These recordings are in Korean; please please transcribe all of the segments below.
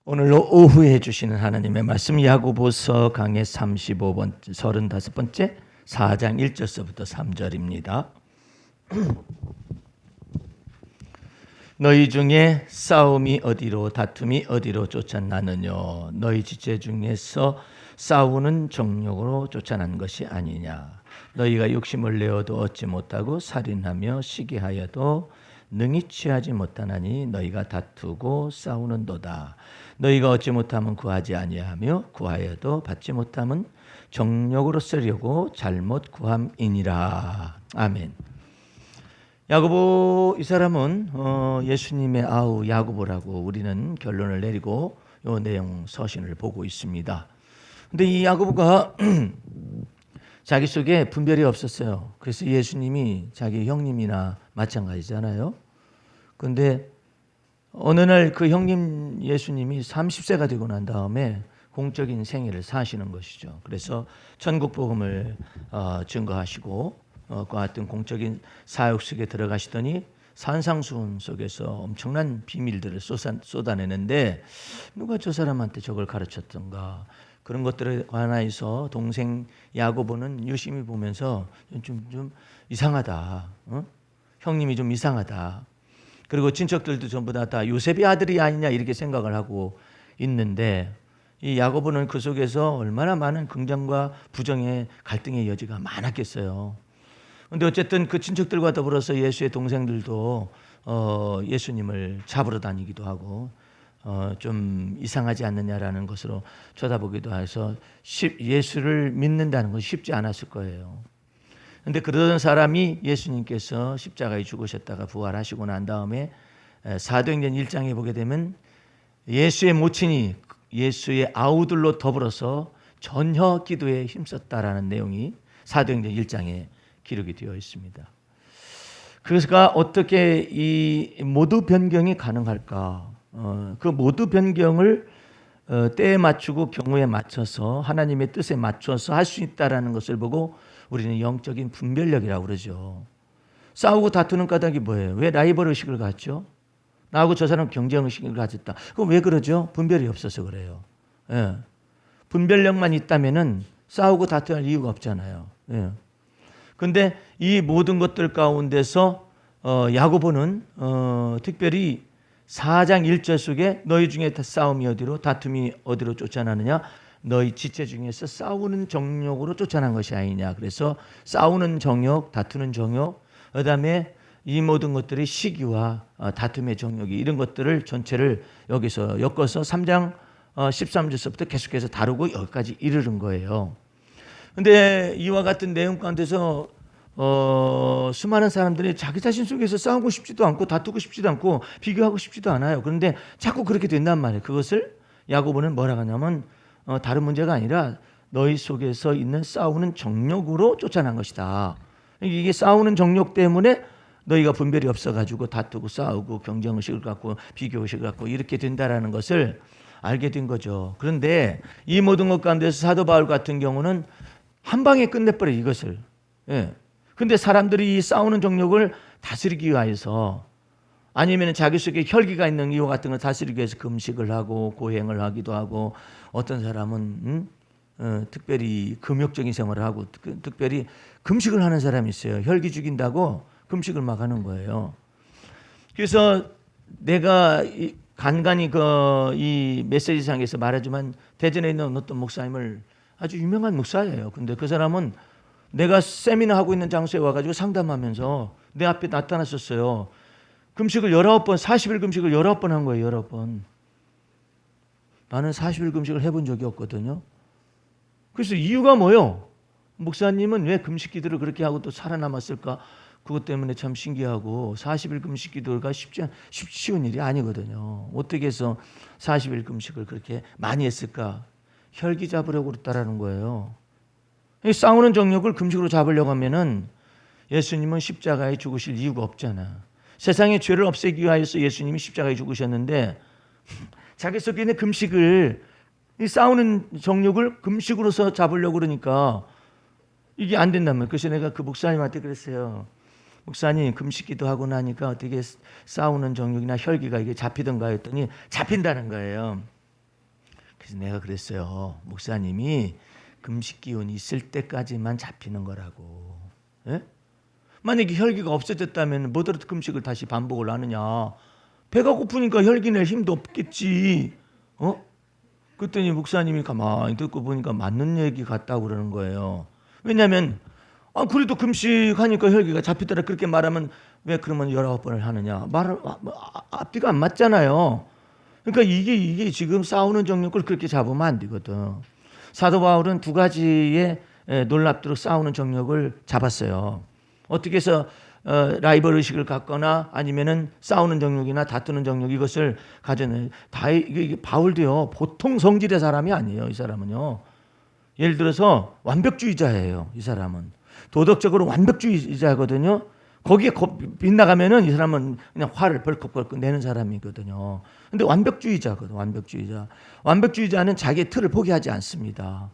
오늘 오후에 주시는 하나님의 말씀 야고보서 강의 35번째 35번째 4장 1절서부터 3절입니다. 너희 중에 싸움이 어디로 다툼이 어디로 쫓아나느냐 너희 지체 중에서 싸우는 정욕으로 쫓아난 것이 아니냐 너희가 욕심을 내어도 얻지 못하고 살인하며 시기하여도 능히 취하지 못하나니 너희가 다투고 싸우는도다. 너희가 얻지 못하면 구하지 아니하며 구하여도 받지 못하면 정욕으로 쓰려고 잘못 구함이니라. 아멘. 야고보 이 사람은 예수님의 아우 야고보라고 우리는 결론을 내리고 이 내용 서신을 보고 있습니다. 근데 이 야고보가 자기 속에 분별이 없었어요. 그래서 예수님이 자기 형님이나 마찬가지잖아요. 그런데 어느 날 그 형님 예수님이 30세가 되고 난 다음에 공적인 생애를 사시는 것이죠. 그래서 천국 복음을 증거하시고 그와 같은 공적인 사역 속에 들어가시더니 산상수훈 속에서 엄청난 비밀들을 쏟아내는데 누가 저 사람한테 저걸 가르쳤던가 그런 것들에 관하여서 동생 야고보는 유심히 보면서 좀 이상하다. 형님이 좀 이상하다. 그리고 친척들도 전부 다 요셉의 아들이 아니냐 이렇게 생각을 하고 있는데 이 야고보는 그 속에서 얼마나 많은 긍정과 부정의 갈등의 여지가 많았겠어요. 그런데 어쨌든 그 친척들과 더불어서 예수의 동생들도 예수님을 잡으러 다니기도 하고 좀 이상하지 않느냐라는 것으로 쳐다보기도 해서 예수를 믿는다는 건 쉽지 않았을 거예요. 그런데 그러던 사람이 예수님께서 십자가에 죽으셨다가 부활하시고 난 다음에 사도행전 1장에 보게 되면 예수의 모친이 예수의 아우들로 더불어서 전혀 기도에 힘썼다라는 내용이 사도행전 1장에 기록이 되어 있습니다. 그래서 어떻게 이 모두 변경이 가능할까? 그 모두 변경을 때에 맞추고 경우에 맞춰서 하나님의 뜻에 맞춰서 할 수 있다라는 것을 보고 우리는 영적인 분별력이라고 그러죠. 싸우고 다투는 까닭이 뭐예요? 왜 라이벌 의식을 갖죠? 나하고 저 사람 경쟁 의식을 가졌다. 그럼 왜 그러죠? 분별이 없어서 그래요. 예. 분별력만 있다면은 싸우고 다투할 이유가 없잖아요. 예. 근데 이 모든 것들 가운데서 야고보는 특별히 4장 1절 속에 너희 중에 싸움이 어디로 다툼이 어디로 쫓아나느냐 너희 지체 중에서 싸우는 정욕으로 쫓아난 것이 아니냐. 그래서 싸우는 정욕, 다투는 정욕, 그다음에 이 모든 것들이 시기와 다툼의 정욕이 이런 것들을 전체를 여기서 엮어서 3장 13절서부터 계속해서 다루고 여기까지 이르는 거예요. 근데 이와 같은 내용 가운데서 수많은 사람들이 자기 자신 속에서 싸우고 싶지도 않고 다투고 싶지도 않고 비교하고 싶지도 않아요. 그런데 자꾸 그렇게 된단 말이에요. 그것을 야고보는 뭐라고 하냐면 다른 문제가 아니라 너희 속에서 있는 싸우는 정욕으로 쫓아난 것이다. 이게 싸우는 정욕 때문에 너희가 분별이 없어가지고 다투고 싸우고 경쟁의식을 갖고 비교의식을 갖고 이렇게 된다라는 것을 알게 된 거죠. 그런데 이 모든 것 가운데서 사도 바울 같은 경우는 한 방에 끝내버려 이것을. 예. 근데 사람들이 이 싸우는 정욕을 다스리기 위해서 아니면 자기 속에 혈기가 있는 이와 같은 걸 다스리기 위해서 금식을 하고 고행을 하기도 하고 어떤 사람은 특별히 금욕적인 생활을 하고 특별히 금식을 하는 사람이 있어요. 혈기 죽인다고 금식을 막 하는 거예요. 그래서 내가 간간히 이 메시지상에서 말하지만 대전에 있는 어떤 목사님을 아주 유명한 목사예요. 근데 그 사람은 내가 세미나 하고 있는 장소에 와가지고 상담하면서 내 앞에 나타났었어요. 금식을 19번, 40일 금식을 19번 한 거예요. 19번. 나는 40일 금식을 해본 적이 없거든요. 그래서 이유가 뭐예요? 목사님은 왜 금식 기도를 그렇게 하고 또 살아남았을까? 그것 때문에 참 신기하고 40일 금식 기도가 쉬운 일이 아니거든요. 어떻게 해서 40일 금식을 그렇게 많이 했을까? 혈기 잡으려고 그랬다라는 거예요. 싸우는 정욕을 금식으로 잡으려고 하면은 예수님은 십자가에 죽으실 이유가 없잖아. 세상의 죄를 없애기 위해서 예수님이 십자가에 죽으셨는데 자기 속에 있는 금식을 이 싸우는 정욕을 금식으로서 잡으려고 그러니까 이게 안 된다면 그래서 내가 그 목사님한테 그랬어요. 목사님 금식기도 하고 나니까 어떻게 싸우는 정욕이나 혈기가 이게 잡히던가 했더니 잡힌다는 거예요. 그래서 내가 그랬어요. 목사님이 금식 기운이 있을 때까지만 잡히는 거라고. 예? 만약에 혈기가 없어졌다면 뭐더라도 금식을 다시 반복을 하느냐. 배가 고프니까 혈기 낼 힘도 없겠지. 그랬더니 목사님이 가만히 듣고 보니까 맞는 얘기 같다고 그러는 거예요. 왜냐하면 그래도 금식하니까 혈기가 잡히더라 그렇게 말하면 왜 그러면 19번을 하느냐. 앞뒤가 안 맞잖아요. 그러니까 이게 지금 싸우는 정욕을 그렇게 잡으면 안 되거든. 사도 바울은 두 가지의 놀랍도록 싸우는 정욕을 잡았어요. 어떻게 해서 라이벌 의식을 갖거나 아니면은 싸우는 정욕이나 다투는 정욕 이것을 가져내. 이게 바울도요 보통 성질의 사람이 아니에요. 이 사람은요. 예를 들어서 완벽주의자예요. 이 사람은 도덕적으로 완벽주의자거든요. 거기에 빗나가면은 이 사람은 그냥 화를 벌컥벌컥 내는 사람이거든요. 근데 완벽주의자거든. 완벽주의자는 자기의 틀을 포기하지 않습니다.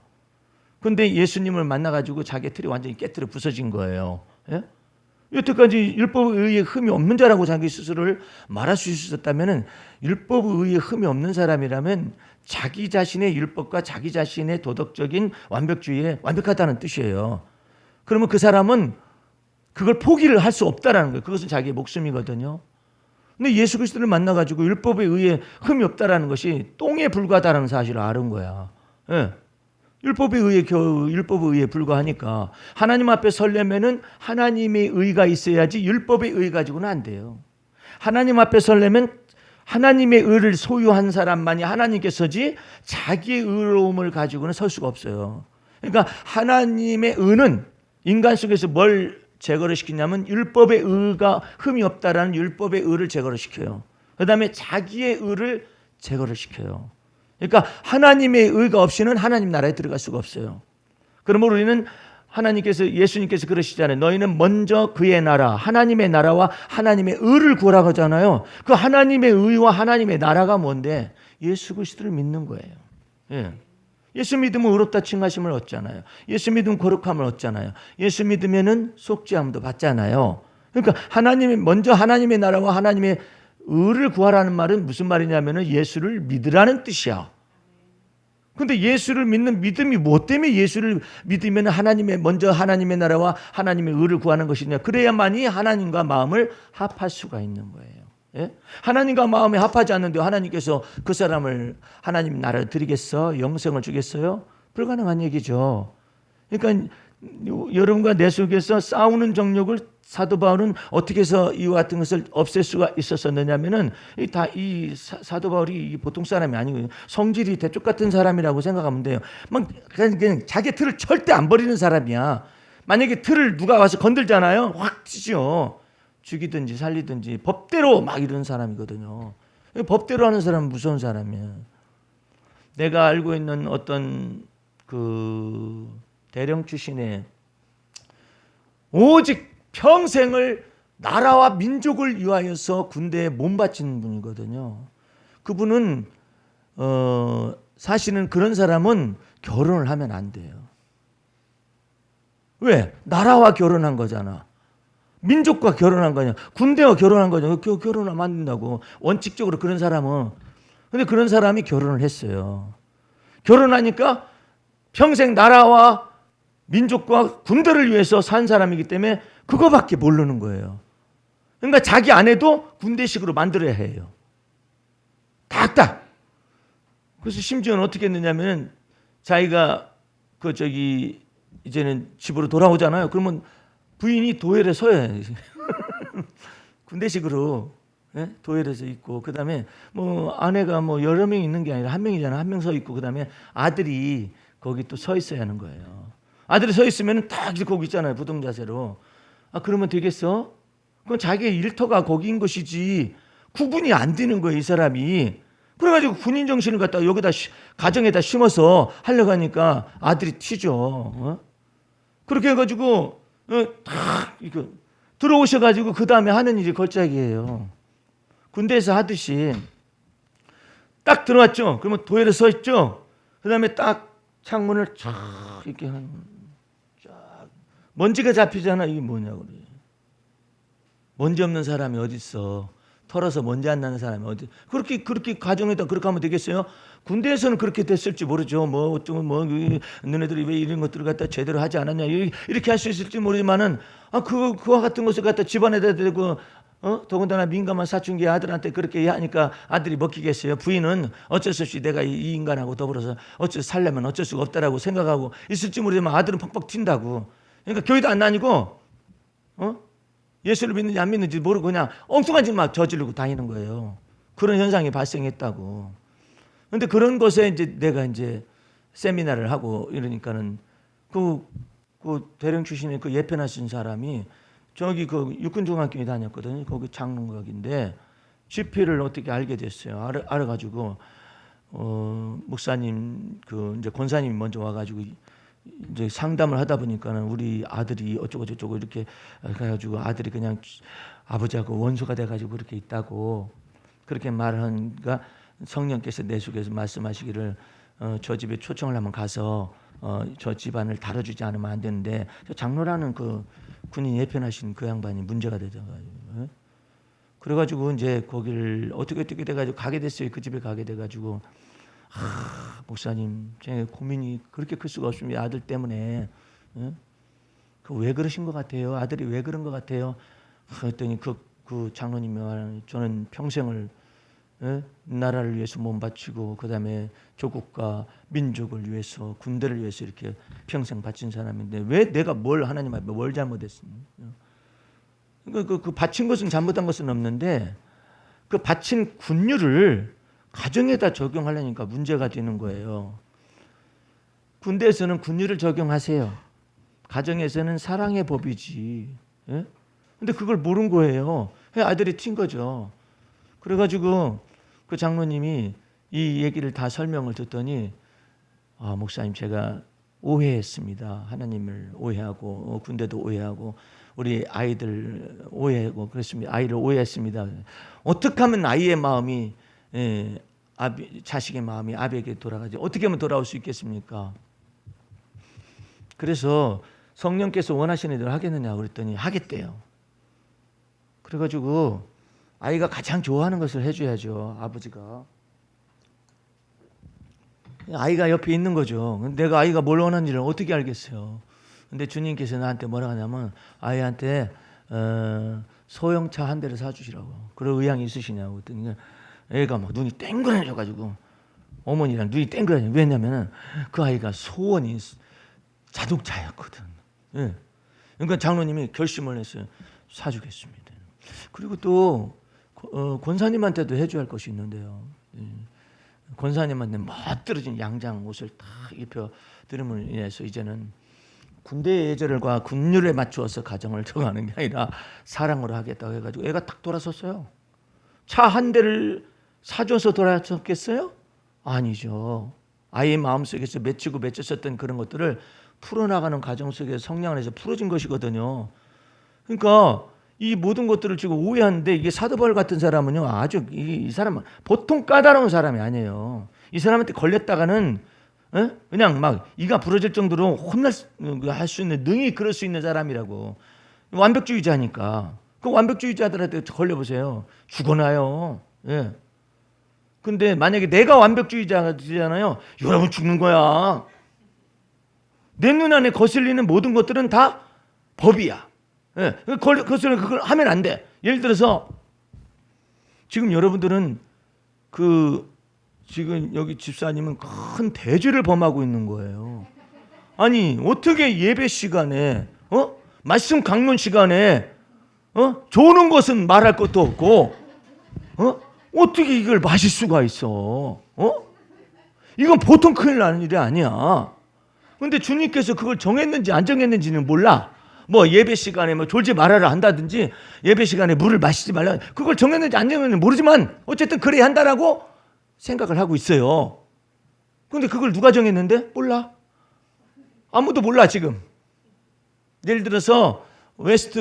근데 예수님을 만나가지고 자기의 틀이 완전히 깨트려 부서진 거예요. 예? 여태까지 율법에 의해 흠이 없는 자라고 자기 스스로를 말할 수 있었다면 율법에 의해 흠이 없는 사람이라면 자기 자신의 율법과 자기 자신의 도덕적인 완벽주의에 완벽하다는 뜻이에요. 그러면 그 사람은 그걸 포기를 할 수 없다라는 거예요. 그것은 자기의 목숨이거든요. 근데 예수 그리스도를 만나가지고 율법에 의해 흠이 없다라는 것이 똥에 불과하다는 사실을 아는 거야. 예. 율법에 의해 불과하니까 하나님 앞에 서려면은 하나님의 의가 있어야지 율법의 의 가지고는 안 돼요. 하나님 앞에 서려면 하나님의 의를 소유한 사람만이 하나님께 서지 자기의 의로움을 가지고는 설 수가 없어요. 그러니까 하나님의 의는 인간 속에서 뭘 제거를 시키냐면 율법의 의가 흠이 없다라는 율법의 의를 제거를 시켜요. 그 다음에 자기의 의를 제거를 시켜요. 그러니까 하나님의 의가 없이는 하나님 나라에 들어갈 수가 없어요. 그러므로 우리는 예수님께서 그러시잖아요. 너희는 먼저 그의 나라, 하나님의 나라와 하나님의 의를 구하라고 하잖아요. 그 하나님의 의와 하나님의 나라가 뭔데? 예수 그리스도를 믿는 거예요. 예. 예수 믿으면 의롭다 칭하심을 얻잖아요. 예수 믿으면 거룩함을 얻잖아요. 예수 믿으면은 속죄함도 받잖아요. 그러니까 먼저 하나님의 나라와 하나님의 의를 구하라는 말은 무슨 말이냐면은 예수를 믿으라는 뜻이야. 근데 예수를 믿는 믿음이 뭐 때문에 예수를 믿으면 먼저 하나님의 나라와 하나님의 의를 구하는 것이냐. 그래야만이 하나님과 마음을 합할 수가 있는 거예요. 예? 하나님과 마음이 합하지 않는데 하나님께서 그 사람을 하나님 나라를 드리겠어? 영생을 주겠어요? 불가능한 얘기죠. 그러니까 여러분과 내 속에서 싸우는 정욕을 사도 바울은 어떻게 해서 이와 같은 것을 없앨 수가 있었느냐면은 이 사도 바울이 보통 사람이 아니고 성질이 대쪽 같은 사람이라고 생각하면 돼요. 그냥 자기 틀을 절대 안 버리는 사람이야. 만약에 틀을 누가 와서 건들잖아요, 확 튀죠. 죽이든지 살리든지 법대로 막 이러는 사람이거든요. 법대로 하는 사람은 무서운 사람이야. 내가 알고 있는 어떤 그 대령 출신의 오직 평생을 나라와 민족을 위하여서 군대에 몸 바친 분이거든요. 그분은 사실은 그런 사람은 결혼을 하면 안 돼요. 왜? 나라와 결혼한 거잖아. 민족과 결혼한 거냐. 군대와 결혼한 거냐. 결혼하면 안 된다고. 원칙적으로 그런 사람은. 근데 그런 사람이 결혼을 했어요. 결혼하니까 평생 나라와 민족과 군대를 위해서 산 사람이기 때문에 그거밖에 모르는 거예요. 그러니까 자기 아내도 군대식으로 만들어야 해요. 딱딱. 그래서 심지어는 어떻게 했느냐면 자기가 이제는 집으로 돌아오잖아요. 그러면 부인이 도열에 서야 해요. 군대식으로 도열에서 있고 그다음에 뭐 아내가 뭐 여러 명 있는 게 아니라 한 명이잖아. 한 명 서 있고 그다음에 아들이 거기 또 서 있어야 하는 거예요. 아들이 서 있으면 딱 거기 있잖아요. 부동 자세로. 그러면 되겠어? 그건 자기의 일터가 거기인 것이지 구분이 안 되는 거예요. 이 사람이. 그래가지고 군인 정신을 갖다가 여기다 가정에다 심어서 하려고 하니까 아들이 튀죠. 그렇게 해가지고 딱 이거 들어오셔가지고 그 다음에 하는 일이 걸작이에요. 군대에서 하듯이 딱 들어왔죠. 그러면 도열에 서 있죠. 그 다음에 딱 창문을 쫙 이렇게 쫙 먼지가 잡히잖아. 이게 뭐냐고 그래. 먼지 없는 사람이 어디 있어? 털어서 먼지 안 나는 사람이 어디 그렇게 가정에다 그렇게 하면 되겠어요? 군대에서는 그렇게 됐을지 모르죠. 뭐 어쩌면 뭐 너네들이 왜 이런 것들을 갖다 제대로 하지 않았냐 이렇게 할 수 있을지 모르지만은 그와 같은 것을 갖다 집안에다 대고 더군다나 민감한 사춘기 아들한테 그렇게 하니까 아들이 먹히겠어요? 부인은 어쩔 수 없이 내가 이 인간하고 더불어서 살려면 어쩔 수가 없다라고 생각하고 있을지 모르지만 아들은 퍽퍽 튄다고. 그러니까 교회도 안 다니고 예수를 믿는지 안 믿는지 모르고 그냥 엉뚱한 짓 막 저지르고 다니는 거예요. 그런 현상이 발생했다고. 근데 그런 것에 이제 내가 이제 세미나를 하고 이러니까는 그 대령 출신의 그 예편하신 사람이 저기 그 육군중학교에 다녔거든요. 거기 장롱각인데 GP를 어떻게 알게 됐어요. 알아가지고 목사님 그 이제 권사님이 먼저 와가지고 이제 상담을 하다 보니까는 우리 아들이 어쩌고 저쩌고 이렇게 해가지고 아들이 그냥 아버지하고 원수가 돼가지고 그렇게 있다고 그렇게 말하니까 성령께서 내 속에서 말씀하시기를 저 집에 초청을 하면 가서 저 집안을 다뤄주지 않으면 안 되는데 장로라는 그 군인 예편하신 그 양반이 문제가 되더라고요. 그래가지고 이제 거기를 어떻게 돼가지고 가게 됐어요. 그 집에 가게 돼가지고 목사님 제 고민이 그렇게 클 수가 없습니다. 아들 때문에. 그 왜 그러신 것 같아요? 아들이 왜 그런 것 같아요? 그랬더니 그 장로님이 말하는 저는 평생을 나라를 위해서 몸 바치고 그다음에 조국과 민족을 위해서 군대를 위해서 이렇게 평생 바친 사람인데 왜 내가 하나님 앞에 뭘 잘못했습니까? 그 바친 것은 잘못한 것은 없는데 그 바친 군율을 가정에다 적용하려니까 문제가 되는 거예요. 군대에서는 군율을 적용하세요. 가정에서는 사랑의 법이지. 근데 그걸 모른 거예요. 아들이 튄 거죠. 그래가지고 그 장로님이 이 얘기를 다 설명을 듣더니 목사님 제가 오해했습니다. 하나님을 오해하고 군대도 오해하고 우리 아이들 오해하고 그랬습니다. 아이를 오해했습니다. 어떻게 하면 아이의 마음이 자식의 마음이 아비에게 돌아가지 어떻게 하면 돌아올 수 있겠습니까? 그래서 성령께서 원하시는 대로 하겠느냐 그랬더니 하겠대요. 그래가지고 아이가 가장 좋아하는 것을 해줘야죠. 아버지가. 아이가 옆에 있는 거죠. 내가 아이가 뭘 원하는지를 어떻게 알겠어요. 근데 주님께서 나한테 뭐라 하냐면 아이한테 소형차 한 대를 사주시라고. 그럴 의향이 있으시냐고 그랬더니 애가 막 눈이 땡그라져가지고 어머니랑 눈이 땡그라져. 왜냐면은 그 아이가 소원이 자동차였거든. 예. 그러니까 장로님이 결심을 했어요. 사주겠습니다. 그리고 또 권사님한테도 해줘야 할 것이 있는데요. 권사님한테 멋들어진 양장 옷을 딱 입혀 드림을 인해서 이제는 군대의 예절과 군율에 맞추어서 가정을 정하는 게 아니라 사랑으로 하겠다고 해가지고 애가 딱 돌아섰어요. 차 한 대를 사줘서 돌아섰겠어요? 아니죠. 아이의 마음속에서 맺혔었던 그런 것들을 풀어나가는 과정 속에서 성령 안에서 풀어진 것이거든요. 그러니까 이 모든 것들을 지금 오해하는데 이게 사도 바울 같은 사람은요 아주 이 사람은 보통 까다로운 사람이 아니에요. 이 사람한테 걸렸다가는 그냥 막 이가 부러질 정도로 할 수 있는 능히 그럴 수 있는 사람이라고. 완벽주의자니까. 그 완벽주의자들한테 걸려보세요. 죽어나요. 예. 근데 만약에 내가 완벽주의자잖아요. 여러분 죽는 거야. 내 눈 안에 거슬리는 모든 것들은 다 법이야. 예. 그걸 하면 안 돼. 예를 들어서 지금 여러분들은 지금 여기 집사님은 큰 대죄를 범하고 있는 거예요. 아니 어떻게 예배 시간에 말씀 강론 시간에 좋은 것은 말할 것도 없고 어떻게 이걸 마실 수가 있어? 이건 보통 큰일 나는 일이 아니야. 근데 주님께서 그걸 정했는지 안 정했는지는 몰라. 뭐 예배 시간에 뭐 졸지 말아라 한다든지 예배 시간에 물을 마시지 말라. 그걸 정했는지 안 정했는지 모르지만 어쨌든 그래야 한다라고 생각을 하고 있어요. 근데 그걸 누가 정했는데? 몰라. 아무도 몰라 지금. 예를 들어서 웨스트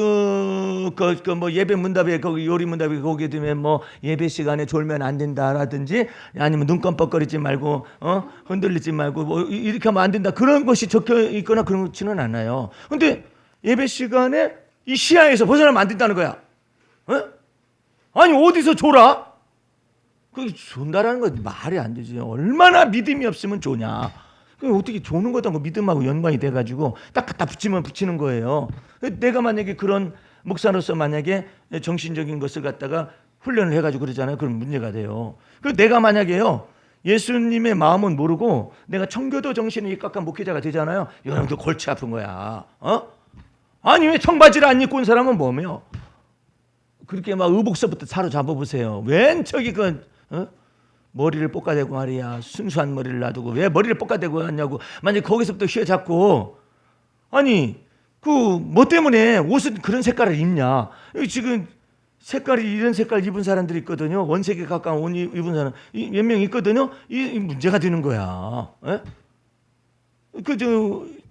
뭐 예배 문답에 거기 요리 문답에 거기에 두면 뭐 예배 시간에 졸면 안 된다라든지 아니면 눈 깜빡거리지 말고 흔들리지 말고 뭐 이렇게 하면 안 된다 그런 것이 적혀 있거나 그렇지는 않아요. 근데 예배 시간에 이 시야에서 벗어나면 안 된다는 거야. 아니 어디서 줘라? 그 준다라는 건 말이 안 되지. 얼마나 믿음이 없으면 조냐. 그 어떻게 조는 것도 아니고 믿음하고 연관이 돼가지고 딱 갖다 붙이면 붙이는 거예요. 내가 만약에 그런 목사로서 만약에 정신적인 것을 갖다가 훈련을 해가지고 그러잖아요. 그럼 문제가 돼요. 그 내가 만약에요 예수님의 마음은 모르고 내가 청교도 정신에 입각한 목회자가 되잖아요. 여러분들 골치 아픈 거야. 아니 왜 청바지를 안 입고 온 사람은 뭐며? 그렇게 막 의복서부터 사로잡아 보세요. 웬 저기 머리를 볶아대고 말이야. 순수한 머리를 놔두고 왜 머리를 볶아대고 하냐고. 만약 거기서부터 휘어잡고 아니 그 뭐 때문에 옷은 그런 색깔을 입냐. 지금 색깔이 이런 색깔 입은 사람들이 있거든요. 원색에 가까운 옷 입은 사람 몇 명 있거든요. 이 문제가 되는 거야.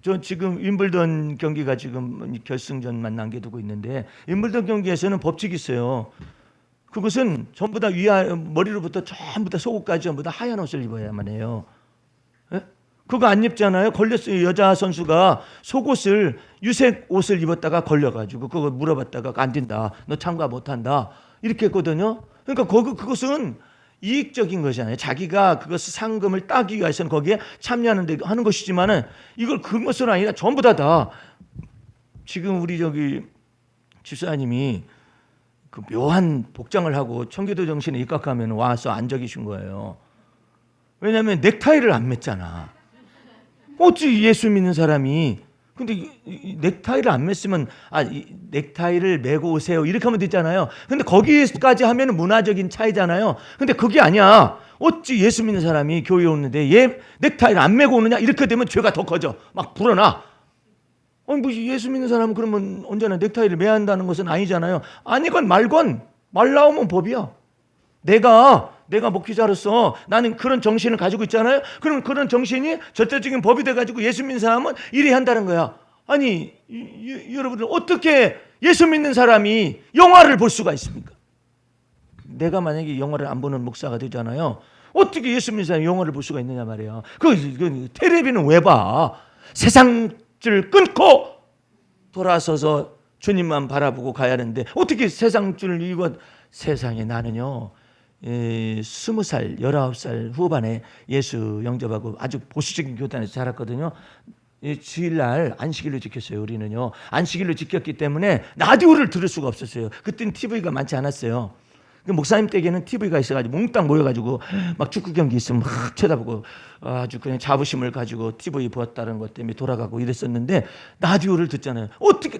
저 지금 윈블던 경기가 지금 결승전만 남겨두고 있는데 윈블던 경기에서는 법칙이 있어요. 그것은 전부 다 머리로부터 전부 다 속옷까지 전부 다 하얀 옷을 입어야만 해요. 그거 안 입잖아요. 걸렸어요. 여자 선수가 속옷을 유색 옷을 입었다가 걸려가지고 그거 물어봤다가 안 된다. 너 참가 못한다. 이렇게 했거든요. 그러니까 그것은 이익적인 것이잖아요. 자기가 그것을 상금을 따기 위해서는 거기에 참여하는데 하는 것이지만은 이걸 그것은 아니라 전부 다 지금 우리 저기 집사님이 그 묘한 복장을 하고 청교도 정신에 입각하면 와서 앉아 계신 거예요. 왜냐하면 넥타이를 안 맸잖아. 어찌 예수 믿는 사람이 근데 넥타이를 안 맸으면 넥타이를 메고 오세요 이렇게 하면 되잖아요. 근데 거기까지 하면 문화적인 차이잖아요. 근데 그게 아니야. 어찌 예수 믿는 사람이 교회에 오는데 얘 넥타이를 안 메고 오느냐. 이렇게 되면 죄가 더 커져. 막 불어나. 아니 뭐 예수 믿는 사람은 그러면 언제나 넥타이를 매야 한다는 것은 아니잖아요. 아니건 말건 말 나오면 법이야. 내가 목회자로서 나는 그런 정신을 가지고 있잖아요. 그러면 그런 정신이 절대적인 법이 돼가지고 예수 믿는 사람은 이래야 한다는 거야. 아니 여러분들 어떻게 예수 믿는 사람이 영화를 볼 수가 있습니까? 내가 만약에 영화를 안 보는 목사가 되잖아요. 어떻게 예수 믿는 사람이 영화를 볼 수가 있느냐 말이야. 그 텔레비는 왜 봐? 세상을 끊고 돌아서서 주님만 바라보고 가야 하는데 어떻게 세상줄을 이고 세상에 나는요 20살, 19살 후반에 예수 영접하고 아주 보수적인 교단에서 자랐거든요. 주일날 안식일로 지켰어요. 우리는요. 안식일로 지켰기 때문에 라디오를 들을 수가 없었어요. 그때는 TV가 많지 않았어요. 목사님 댁에는 TV가 있어가지고 몽땅 모여가지고 막 축구 경기 있으면 막 쳐다보고 아주 그냥 자부심을 가지고 TV 보았다는 것 때문에 돌아가고 이랬었는데 라디오를 듣잖아요. 어떻게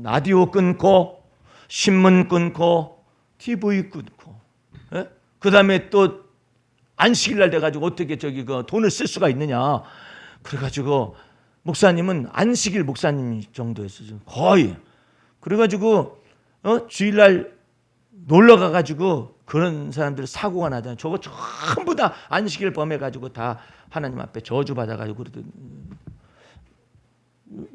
라디오 끊고 신문 끊고 TV 끊고 그 다음에 또 안식일날 돼가지고 어떻게 돈을 쓸 수가 있느냐. 그래가지고 목사님은 안식일 목사님 정도였어요. 거의. 그래가지고 주일날 놀러 가가지고 그런 사람들 사고가 나잖아요. 저거 전부 다 안식일 범해가지고 다 하나님 앞에 저주 받아가지고 그러더니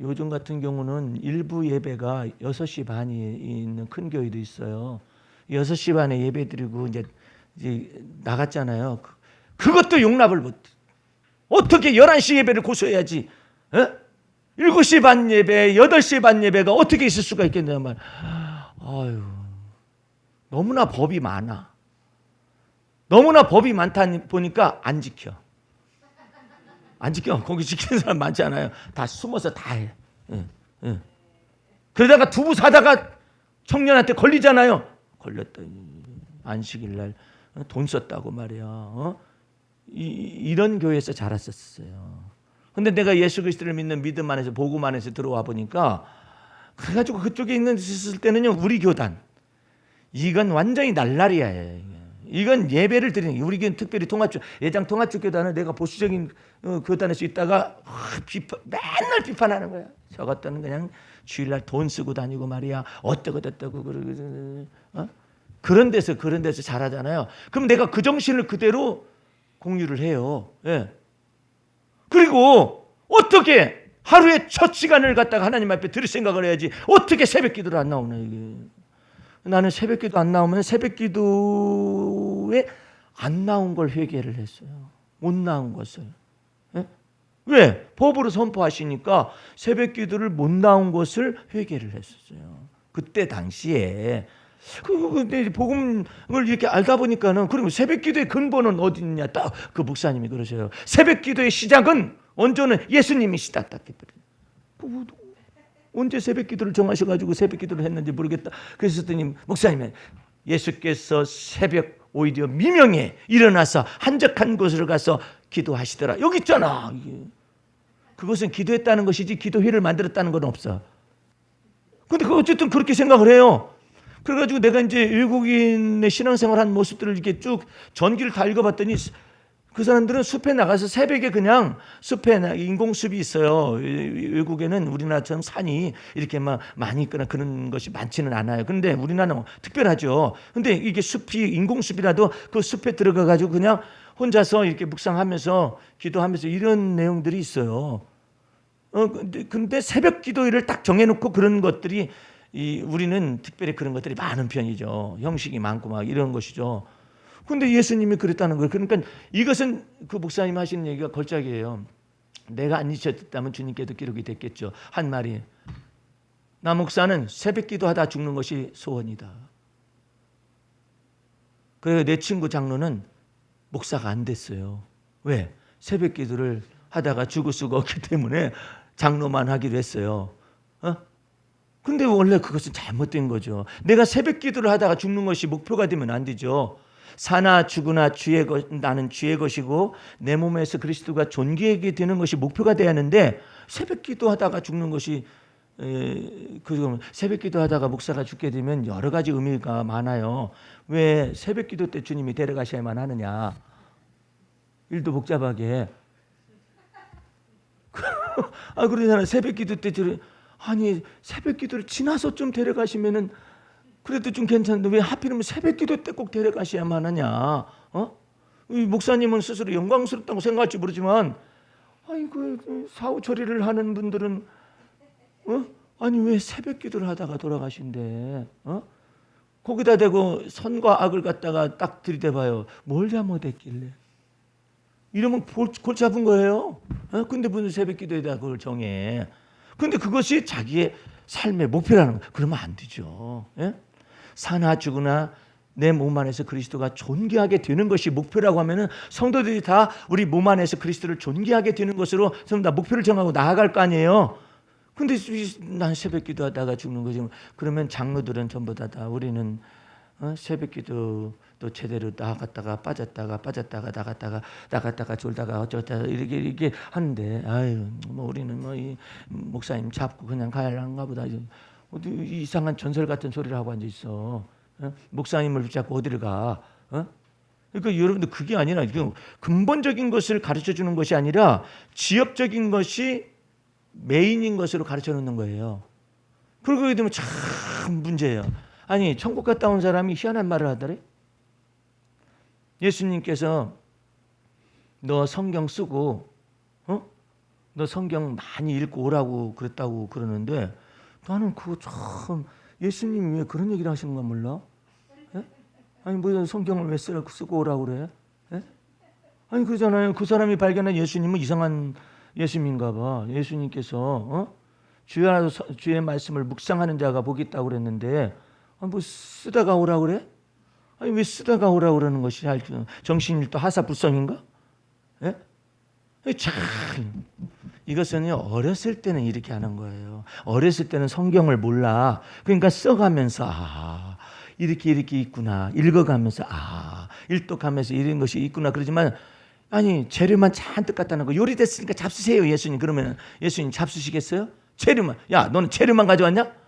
요즘 같은 경우는 일부 예배가 6시 반이 있는 큰 교회도 있어요. 6시 반에 예배 드리고 이제 나갔잖아요. 그것도 용납을 못해. 어떻게 11시 예배를 고소해야지. 7시 반 예배, 8시 반 예배가 어떻게 있을 수가 있겠냐 말. 아유, 너무나 법이 많아. 너무나 법이 많다 보니까 안 지켜. 안 지켜. 거기 지키는 사람 많지 않아요. 다 숨어서 다 해. 그러다가 두부 사다가 청년한테 걸리잖아요. 걸렸더니 안식일 날 돈 썼다고 말이야. 이런 교회에서 자랐었어요. 근데 내가 예수 그리스도를 믿는 믿음 안에서 복음 안에서 들어와 보니까 그래가지고 그쪽에 있을 때는요 우리 교단 이건 완전히 날라리야. 이건 예배를 드리는 게 우리 교회는 특별히 예장 통합주 교단은 내가 보수적인 교단에서 있다가 맨날 비판하는 거야. 저것들은 그냥 주일날 돈 쓰고 다니고 말이야. 어떠고 그러고 그런 데서 잘하잖아요. 그럼 내가 그 정신을 그대로 공유를 해요. 예. 그리고 어떻게 하루에 첫 시간을 갖다가 하나님 앞에 들을 생각을 해야지. 어떻게 새벽 기도를 안 나오나 이게. 나는 새벽 기도 안 나오면 새벽 기도에 안 나온 걸 회개를 했어요. 못 나온 것을. 예? 왜? 법으로 선포하시니까 새벽 기도를 못 나온 것을 회개를 했었어요. 그때 당시에 근데 복음을 이렇게 알다 보니까는 그러면 새벽 기도의 근본은 어디 있냐? 딱 그 목사님이 그러셔요. 새벽 기도의 시작은 언제는 예수님이시다. 딱 언제 새벽 기도를 정하셔가지고 새벽 기도를 했는지 모르겠다. 그래서 했더니 목사님은 예수께서 새벽 오히려 미명에 일어나서 한적한 곳으로 가서 기도하시더라. 여기 있잖아. 이게. 그것은 기도했다는 것이지 기도회를 만들었다는 건 없어. 근데 어쨌든 그렇게 생각을 해요. 그래가지고 내가 이제 외국인의 신앙생활한 모습들을 이렇게 쭉 전기를 다 읽어봤더니 그 사람들은 숲에 나가서 새벽에 그냥 숲에 인공숲이 있어요. 외국에는 우리나라처럼 산이 이렇게 막 많이 있거나 그런 것이 많지는 않아요. 그런데 우리나라는 특별하죠. 근데 이게 숲이 인공숲이라도 그 숲에 들어가가지고 그냥 혼자서 이렇게 묵상하면서 기도하면서 이런 내용들이 있어요. 근데 새벽 기도일을 딱 정해놓고 그런 것들이 우리는 특별히 그런 것들이 많은 편이죠. 형식이 많고 막 이런 것이죠. 근데 예수님이 그랬다는 거예요. 그러니까 이것은 그 목사님 하시는 얘기가 걸작이에요. 내가 안 잊혔다면 주님께도 기록이 됐겠죠. 한 말이 나 목사는 새벽 기도하다 죽는 것이 소원이다. 그래서 내 친구 장로는 목사가 안 됐어요. 왜? 새벽 기도를 하다가 죽을 수가 없기 때문에 장로만 하기로 했어요. 근데 원래 그것은 잘못된 거죠. 내가 새벽 기도를 하다가 죽는 것이 목표가 되면 안 되죠. 사나 죽으나 나는 주의 것이고 내 몸에서 그리스도가 존귀하게 되는 것이 목표가 돼야 하는데 새벽 기도하다가 죽는 것이 새벽 기도하다가 목사가 죽게 되면 여러 가지 의미가 많아요. 왜 새벽 기도 때 주님이 데려가셔야만 하느냐. 일도 복잡하게. 그러잖아요. 새벽 기도 때 아니 새벽 기도를 지나서 좀 데려가시면은 그래도 좀 괜찮은데 왜 하필이면 새벽 기도 때 꼭 데려가셔야만 하냐? 이 목사님은 스스로 영광스럽다고 생각할지 모르지만, 그 사후 처리를 하는 분들은, 아니 왜 새벽 기도를 하다가 돌아가신대? 거기다 대고 선과 악을 갖다가 딱 들이대봐요. 뭘 잘못했길래? 이러면 골치 아픈 거예요. 근데 무슨 새벽 기도에다 그걸 정해? 근데 그것이 자기의 삶의 목표라는 거. 그러면 안 되죠. 예? 사나 죽으나 내 몸 안에서 그리스도가 존귀하게 되는 것이 목표라고 하면은 성도들이 다 우리 몸 안에서 그리스도를 존귀하게 되는 것으로 전부 다 목표를 정하고 나아갈 거 아니에요. 근데 난 새벽 기도하다가 죽는 거지. 그러면 장로들은 전부 다 우리는 새벽 기도 또 제대로 나갔다가 빠졌다가 나갔다가 졸다가 어쩌다 이렇게 하는데 우리는 이 목사님 잡고 그냥 가야하는가 보다. 어디 이상한 전설 같은 소리를 하고 앉아 있어. 목사님을 붙잡고 어디를 가? 그러니까 여러분들 그게 아니라 근본적인 것을 가르쳐 주는 것이 아니라 지엽적인 것이 메인인 것으로 가르쳐 놓는 거예요. 그러게 되면 참 문제예요. 아니 천국 갔다 온 사람이 희한한 말을 하더래. 예수님께서 너 성경 쓰고 너 성경 많이 읽고 오라고 그랬다고 그러는데 나는 그거 참 예수님이 왜 그런 얘기를 하시는 건 몰라? 예? 아니 뭐 성경을 왜 쓰고 오라고 그래? 예? 아니 그러잖아요. 그 사람이 발견한 예수님은 이상한 예수님인가 봐. 예수님께서 주의 말씀을 묵상하는 자가 복이 있다고 그랬는데 뭐 쓰다가 오라고 그래? 아니 왜 쓰다가 오라고 그러는 것이 정신이 또 하사불성인가? 예? 참 이것은 어렸을 때는 이렇게 하는 거예요. 어렸을 때는 성경을 몰라. 그러니까 써가면서 이렇게 있구나. 읽어가면서 일독하면서 이런 것이 있구나. 그러지만 아니 재료만 잔뜩 갖다 놓고 요리됐으니까 잡수세요 예수님. 그러면 예수님 잡수시겠어요? 재료만. 야 너는 재료만 가져왔냐?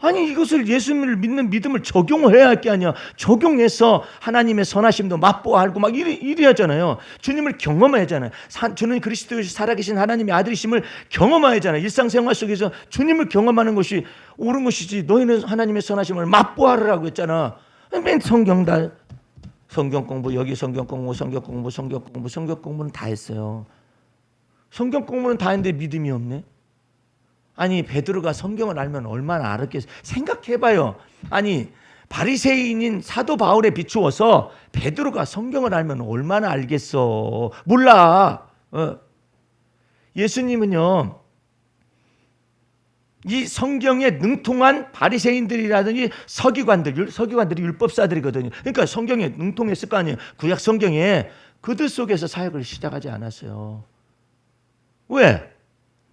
아니 이것을 예수님을 믿는 믿음을 적용해야 할 게 아니야. 적용해서 하나님의 선하심도 맛보아 알고 막 이래야잖아요. 주님을 경험해야잖아요. 주는 그리스도의 살아계신 하나님의 아들이심을 경험해야잖아요. 일상생활 속에서 주님을 경험하는 것이 옳은 것이지. 너희는 하나님의 선하심을 맛보아라고 했잖아. 맨 성경 공부 여기 성경 공부는 다 했어요. 성경 공부는 다 했는데 믿음이 없네. 아니 베드로가 성경을 알면 얼마나 알았겠어요. 생각해봐요. 아니 바리새인인 사도 바울에 비추어서 베드로가 성경을 알면 얼마나 알겠어. 몰라. 예수님은요 이 성경에 능통한 바리새인들이라든지 서기관들이 율법사들이거든요. 그러니까 성경에 능통했을 거 아니에요. 구약 성경에 그들 속에서 사역을 시작하지 않았어요. 왜?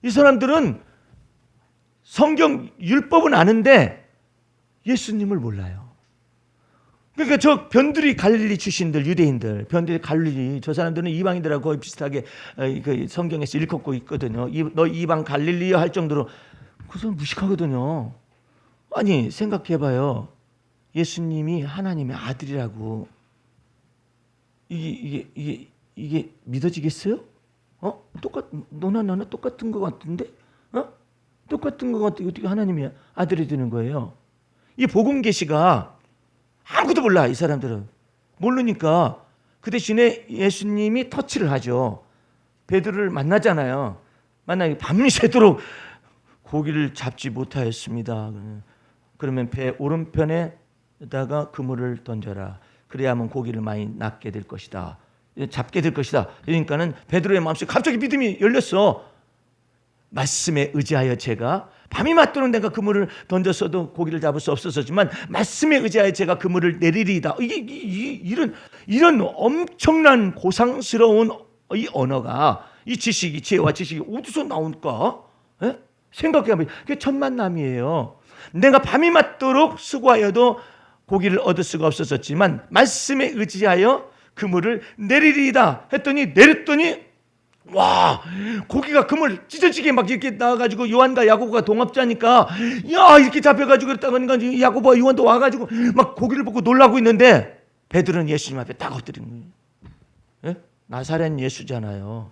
이 사람들은 성경 율법은 아는데 예수님을 몰라요. 그러니까 저 변두리 갈릴리 출신들, 유대인들, 변두리 갈릴리, 저 사람들은 이방인들하고 거의 비슷하게 그 성경에서 일컫고 있거든요. 너 이방 갈릴리여 할 정도로 그 사람 무식하거든요. 아니 생각해봐요. 예수님이 하나님의 아들이라고 이게 믿어지겠어요? 너나 똑같은 것 같은데? 똑같은 것 같아. 어떻게 하나님의 아들이 되는 거예요? 이 복음 계시가 아무것도 몰라. 이 사람들은 모르니까 그 대신에 예수님이 터치를 하죠. 베드로를 만나잖아요. 만나기 밤새도록 고기를 잡지 못하였습니다. 그러면 배 오른편에다가 그물을 던져라. 그래야만 고기를 많이 낚게 될 것이다. 잡게 될 것이다. 그러니까는 베드로의 마음속에 갑자기 믿음이 열렸어. 말씀에 의지하여 제가 밤이 맞도록 내가 그물을 던졌어도 고기를 잡을 수 없었지만 말씀에 의지하여 제가 그물을 내리리이다. 이런 엄청난 고상스러운 이 언어가 이 지식이 지혜와 지식이 어디서 나올까? 예? 생각해보면 그게 첫 만남이에요. 내가 밤이 맞도록 수고하여도 고기를 얻을 수가 없었지만 말씀에 의지하여 그물을 내리리이다 했더니 내렸더니 와 고기가 그물 찢어지게 막 이렇게 나와가지고 요한과 야고보가 동업자니까 야 이렇게 잡혀가지고 그랬다가 야고보와 요한도 와가지고 막 고기를 보고 놀라고 있는데 베드로는 예수님 앞에 딱 엎드린 거예요. 예? 나사렛 예수잖아요.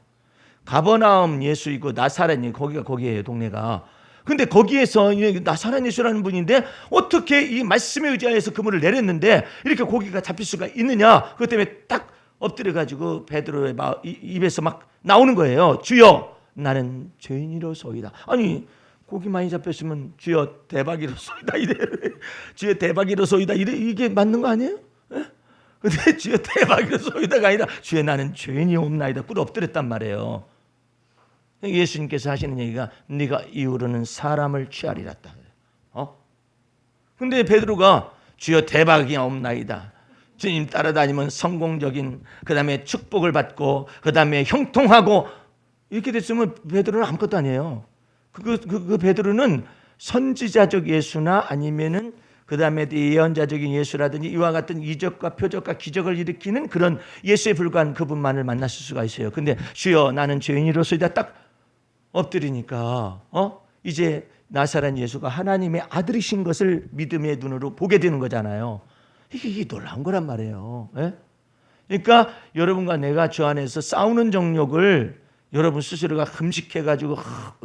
가버나움 예수이고 나사렛이 거기에요 동네가. 근데 거기에서 나사렛 예수라는 분인데 어떻게 이 말씀에 의지하여서 그물을 내렸는데 이렇게 고기가 잡힐 수가 있느냐. 그것 때문에 딱 엎드려가지고 베드로의 입에서 막 나오는 거예요. 주여 나는 죄인이로소이다. 아니 고기 많이 잡혔으면 주여 대박이로소이다 이래. 주여 대박이로소이다 이게 맞는 거 아니에요? 예? 근데 주여 대박이로소이다가 아니라 주여 나는 죄인이옵나이다 꿇어 엎드렸단 말이에요. 예수님께서 하시는 얘기가 네가 이후로는 사람을 취하리랐다. 근데 베드로가 주여 대박이옵나이다. 주님 따라다니면 성공적인 그 다음에 축복을 받고 그 다음에 형통하고 이렇게 됐으면 베드로는 아무것도 아니에요. 그 베드로는 선지자적 예수나 아니면은 그 다음에 예언자적인 예수라든지 이와 같은 이적과 표적과 기적을 일으키는 그런 예수에 불과한 그분만을 만났을 수가 있어요. 근데 주여 나는 죄인이로소이다 딱 엎드리니까 이제 나사렛 예수가 하나님의 아들이신 것을 믿음의 눈으로 보게 되는 거잖아요. 이게 놀라운 거란 말이에요. 예? 그러니까 여러분과 내가 주 안에서 싸우는 정욕을 여러분 스스로가 금식해가지고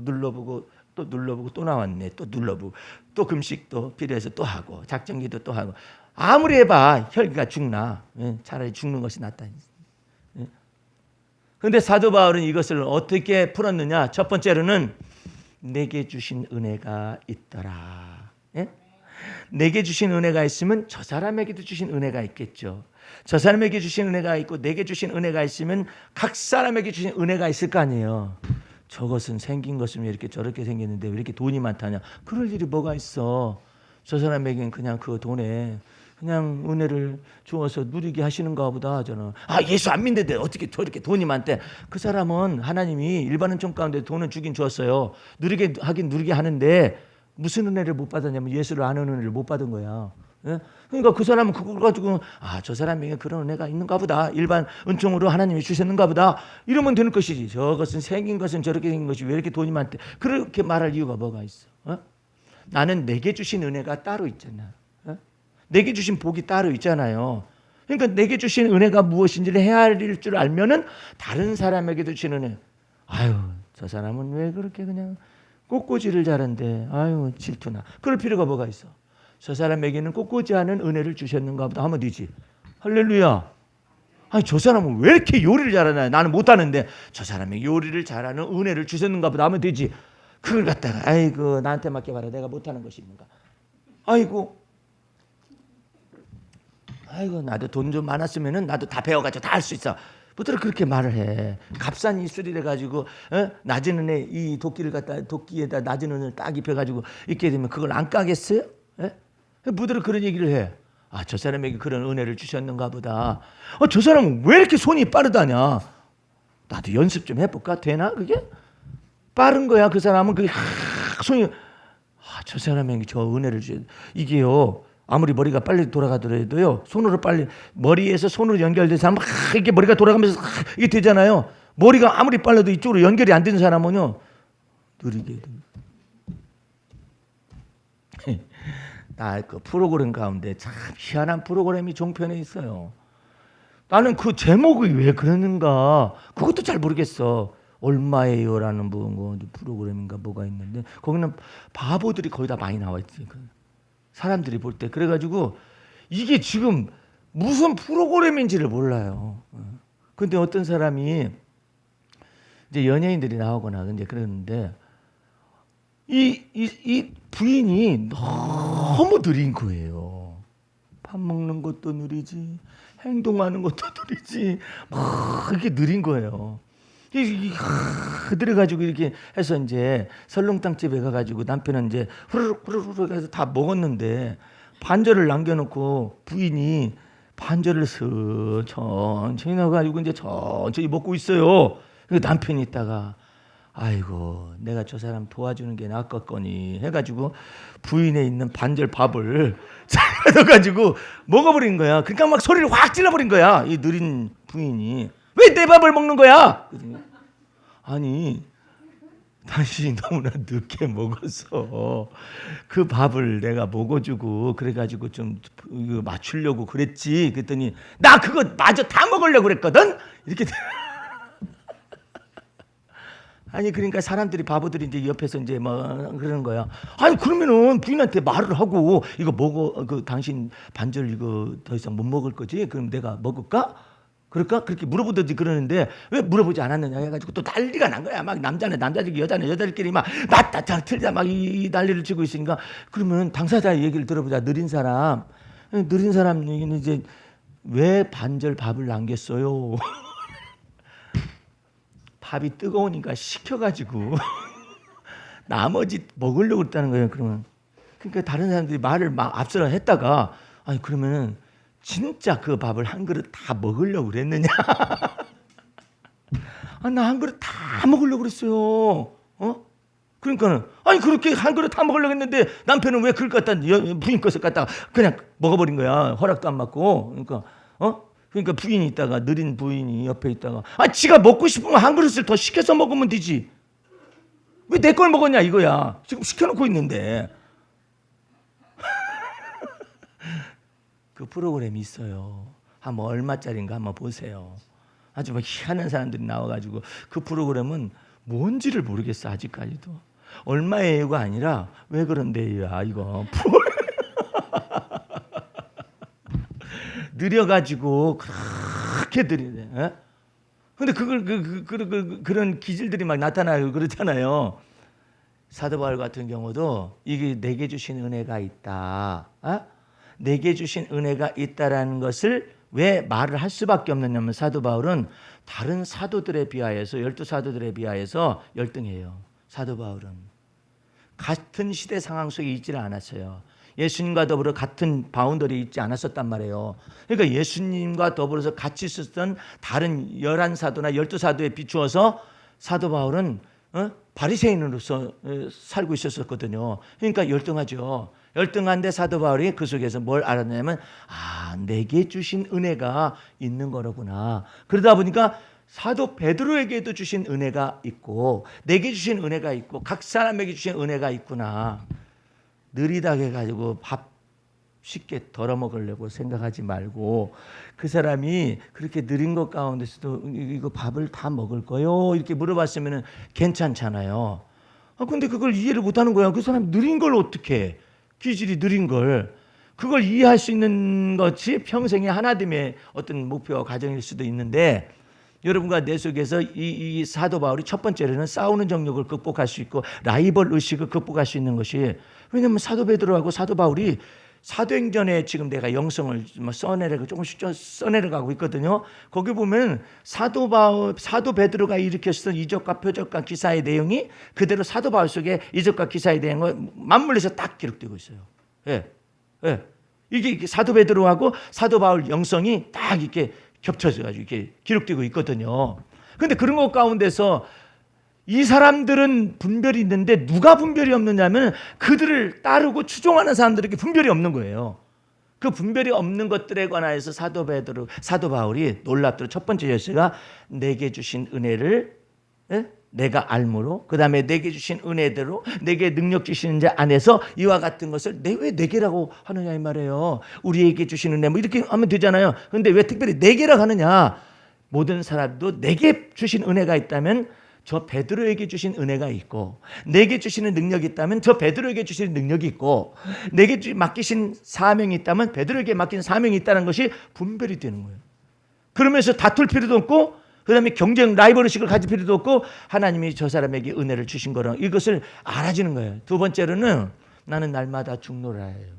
눌러보고 또 눌러보고 또 나왔네 또 눌러보고 또 금식도 필요해서 또 하고 작정기도 또 하고 아무리 해봐 혈기가 죽나. 예? 차라리 죽는 것이 낫다. 그런데 사도 바울은 이것을 어떻게 풀었느냐. 첫 번째로는 내게 주신 은혜가 있더라. 예? 내게 주신 은혜가 있으면 저 사람에게도 주신 은혜가 있겠죠. 저 사람에게 주신 은혜가 있고 내게 주신 은혜가 있으면 각 사람에게 주신 은혜가 있을 거 아니에요. 저것은 생긴 것은 왜 이렇게 저렇게 생겼는데 왜 이렇게 돈이 많다냐. 그럴 일이 뭐가 있어. 저 사람에게는 그냥 그 돈에 그냥 은혜를 주어서 누리게 하시는가 보다 하잖아. 예수 안 믿는데 어떻게 저렇게 돈이 많대. 그 사람은 하나님이 일반 은총 가운데 돈은 주긴 주었어요. 누리게 하긴 누리게 하는데 무슨 은혜를 못 받았냐면 예수를 아는 은혜를 못 받은 거야. 예? 그러니까 그 사람은 그걸 가지고 저 사람에게 그런 은혜가 있는가 보다. 일반 은총으로 하나님이 주셨는가 보다. 이러면 되는 것이지. 저것은 생긴 것은 저렇게 생긴 것이 왜 이렇게 돈이 많대. 그렇게 말할 이유가 뭐가 있어. 나는 내게 주신 은혜가 따로 있잖아. 내게 주신 복이 따로 있잖아요. 그러니까 내게 주신 은혜가 무엇인지를 헤아릴 줄 알면은 다른 사람에게도 주신 은혜. 저 사람은 왜 그렇게 그냥 꽃꽂이를 잘한대. 질투나. 그럴 필요가 뭐가 있어. 저 사람에게는 꽃꽂이 하는 은혜를 주셨는가 보다 하면 되지. 할렐루야. 저 사람은 왜 이렇게 요리를 잘하나. 나는 못하는데 저 사람에게 요리를 잘하는 은혜를 주셨는가 보다 하면 되지. 그걸 갖다가 나한테 맡겨봐라. 내가 못하는 것이 있는가. 아이고 나도 돈 좀 많았으면은 나도 다 배워가지고 다 할 수 있어. 뭐들 그렇게 말을 해. 값싼 이슬이래 가지고 낮은 은혜 이 도끼를 갖다 도끼에다 낮은 은혜를 딱 입혀가지고 있게 되면 그걸 안 까겠어요? 예? 뭐들 그런 얘기를 해. 아, 저 사람에게 그런 은혜를 주셨는가 보다. 저 사람은 왜 이렇게 손이 빠르다냐? 나도 연습 좀 해볼까? 되나 그게? 빠른 거야 그 사람은 그게 손이. 저 사람에게 저 은혜를 주셔. 이게요. 아무리 머리가 빨리 돌아가더라도요. 손으로 빨리 머리에서 손으로 연결된 사람은 이게 머리가 돌아가면서 이게 되잖아요. 머리가 아무리 빨라도 이쪽으로 연결이 안 되는 사람은요. 느리게 돼. 나 그 프로그램 가운데 참 희한한 프로그램이 종편에 있어요. 나는 그 제목이 왜 그러는가 그것도 잘 모르겠어. 얼마예요라는 뭐 프로그램인가 뭐가 있는데 거기는 바보들이 거의 다 많이 나와 있지. 사람들이 볼 때 그래가지고 이게 지금 무슨 프로그램인지를 몰라요. 근데 어떤 사람이 이제 연예인들이 나오거나 이제 그러는데 이 부인이 너무 느린 거예요. 밥 먹는 것도 느리지, 행동하는 것도 느리지, 막 이렇게 느린 거예요. 그래가지고 이렇게 해서 이제 설렁탕 집에 가가지고 남편은 이제 후루룩 해서 다 먹었는데 반절을 남겨놓고 부인이 반절을 천천히 넣어가지고 이제 천천히 먹고 있어요. 남편이 있다가 아이고 내가 저 사람 도와주는 게 낫겠거니 해가지고 부인에 있는 반절 밥을 넣어가지고 먹어버린 거야. 그러니까 막 소리를 확 질러버린 거야. 이 느린 부인이. 왜 내 밥을 먹는 거야? 아니 당신이 너무나 늦게 먹어서 그 밥을 내가 먹어주고 그래가지고 좀 맞추려고 그랬지. 그랬더니 나 그거 마저 다 먹으려고 그랬거든. 이렇게 아니 그러니까 사람들이 바보들이 이제 옆에서 이제 뭐 그러는 거야. 아니 그러면은 부인한테 말을 하고 이거 먹어 그 당신 반절 이거 더 이상 못 먹을 거지? 그럼 내가 먹을까? 그럴까? 그렇게 물어보든지 그러는데 왜 물어보지 않았느냐 해가지고 또 난리가 난 거야. 막 남자는 남자들끼리 여자는 여자들끼리 막 맞다 틀리다 막 이 난리를 치고 있으니까 그러면 당사자의 얘기를 들어보자. 느린 사람 얘기는 이제 왜 반절 밥을 남겼어요? 밥이 뜨거우니까 식혀가지고 나머지 먹으려고 그랬다는 거예요. 그러니까 다른 사람들이 말을 막 앞서서 했다가 아니 그러면은 진짜 그 밥을 한 그릇 다 먹으려고 그랬느냐? 나 한 그릇 다 먹으려고 그랬어요. 그러니까는 아니 그렇게 한 그릇 다 먹으려고 했는데 남편은 왜 그걸 갖다 부인 것을 갖다가 그냥 먹어버린 거야. 허락도 안 받고. 그러니까 부인이 있다가 느린 부인이 옆에 있다가 지가 먹고 싶으면 한 그릇을 더 시켜서 먹으면 되지. 왜 내 걸 먹었냐 이거야. 지금 시켜놓고 있는데. 그 프로그램이 있어요. 한번 얼마짜리인가 한번 보세요. 아주 막 희한한 사람들이 나와가지고 그 프로그램은 뭔지를 모르겠어 아직까지도. 얼마예요가 아니라 왜 그런데요 이거. 느려가지고 그렇게 느리네. 근데 그걸 그런 기질들이 막 나타나고 그렇잖아요. 사도 바울 같은 경우도 이게 내게 주신 은혜가 있다. 내게 주신 은혜가 있다라는 것을 왜 말을 할 수밖에 없느냐면 사도 바울은 다른 사도들에 비하여서 12사도들에 비하여서 열등해요. 사도 바울은 같은 시대 상황 속에 있지를 않았어요. 예수님과 더불어 같은 바운더리에 있지 않았었단 말이에요. 그러니까 예수님과 더불어서 같이 있었던 다른 11사도나 12사도에 비추어서 사도 바울은 바리새인으로서 살고 있었거든요. 그러니까 열등하죠. 열등한데 사도 바울이 그 속에서 뭘 알았냐면 내게 주신 은혜가 있는 거로구나. 그러다 보니까 사도 베드로에게도 주신 은혜가 있고 내게 주신 은혜가 있고 각 사람에게 주신 은혜가 있구나. 느리다 해가지고 밥 쉽게 덜어 먹으려고 생각하지 말고 그 사람이 그렇게 느린 것 가운데서도 이거 밥을 다 먹을 거요? 이렇게 물어봤으면 괜찮잖아요. 근데 그걸 이해를 못하는 거야. 그 사람 느린 걸 어떻게 해? 기질이 느린 걸. 그걸 이해할 수 있는 것이 평생의 하나됨의 어떤 목표와 과정일 수도 있는데 여러분과 내 속에서 이 사도 바울이 첫 번째로는 싸우는 정욕을 극복할 수 있고 라이벌 의식을 극복할 수 있는 것이 왜냐하면 사도 베드로하고 사도 바울이 사도행전에 지금 내가 영성을 조금씩 써내려가고 있거든요. 거기 보면 사도 베드로가 일으켰던 이적과 표적과 기사의 내용이 그대로 사도 바울 속에 이적과 기사의 내용을 맞물려서 딱 기록되고 있어요. 예, 예. 이게 사도 베드로하고 사도 바울 영성이 딱 이렇게 겹쳐져가지고 이렇게 기록되고 있거든요. 그런데 그런 것 가운데서 이 사람들은 분별이 있는데 누가 분별이 없느냐면 그들을 따르고 추종하는 사람들에게 분별이 없는 거예요. 그 분별이 없는 것들에 관하여서 사도 바울이 놀랍도록 첫 번째 열쇠가 내게 주신 은혜를 내가 알므로, 그 다음에 내게 주신 은혜대로 내게 능력 주시는 자 안에서 이와 같은 것을 왜 내게라고 하느냐 이 말이에요. 우리에게 주신 은혜 뭐 이렇게 하면 되잖아요. 그런데 왜 특별히 내게라고 하느냐? 모든 사람도 내게 주신 은혜가 있다면 저 베드로에게 주신 은혜가 있고, 내게 주시는 능력이 있다면 저 베드로에게 주시는 능력이 있고, 내게 맡기신 사명이 있다면 베드로에게 맡긴 사명이 있다는 것이 분별이 되는 거예요. 그러면서 다툴 필요도 없고, 그 다음에 경쟁 라이벌의식을 가질 필요도 없고, 하나님이 저 사람에게 은혜를 주신 거라 이것을 알아지는 거예요. 두 번째로는 나는 날마다 죽노라예요.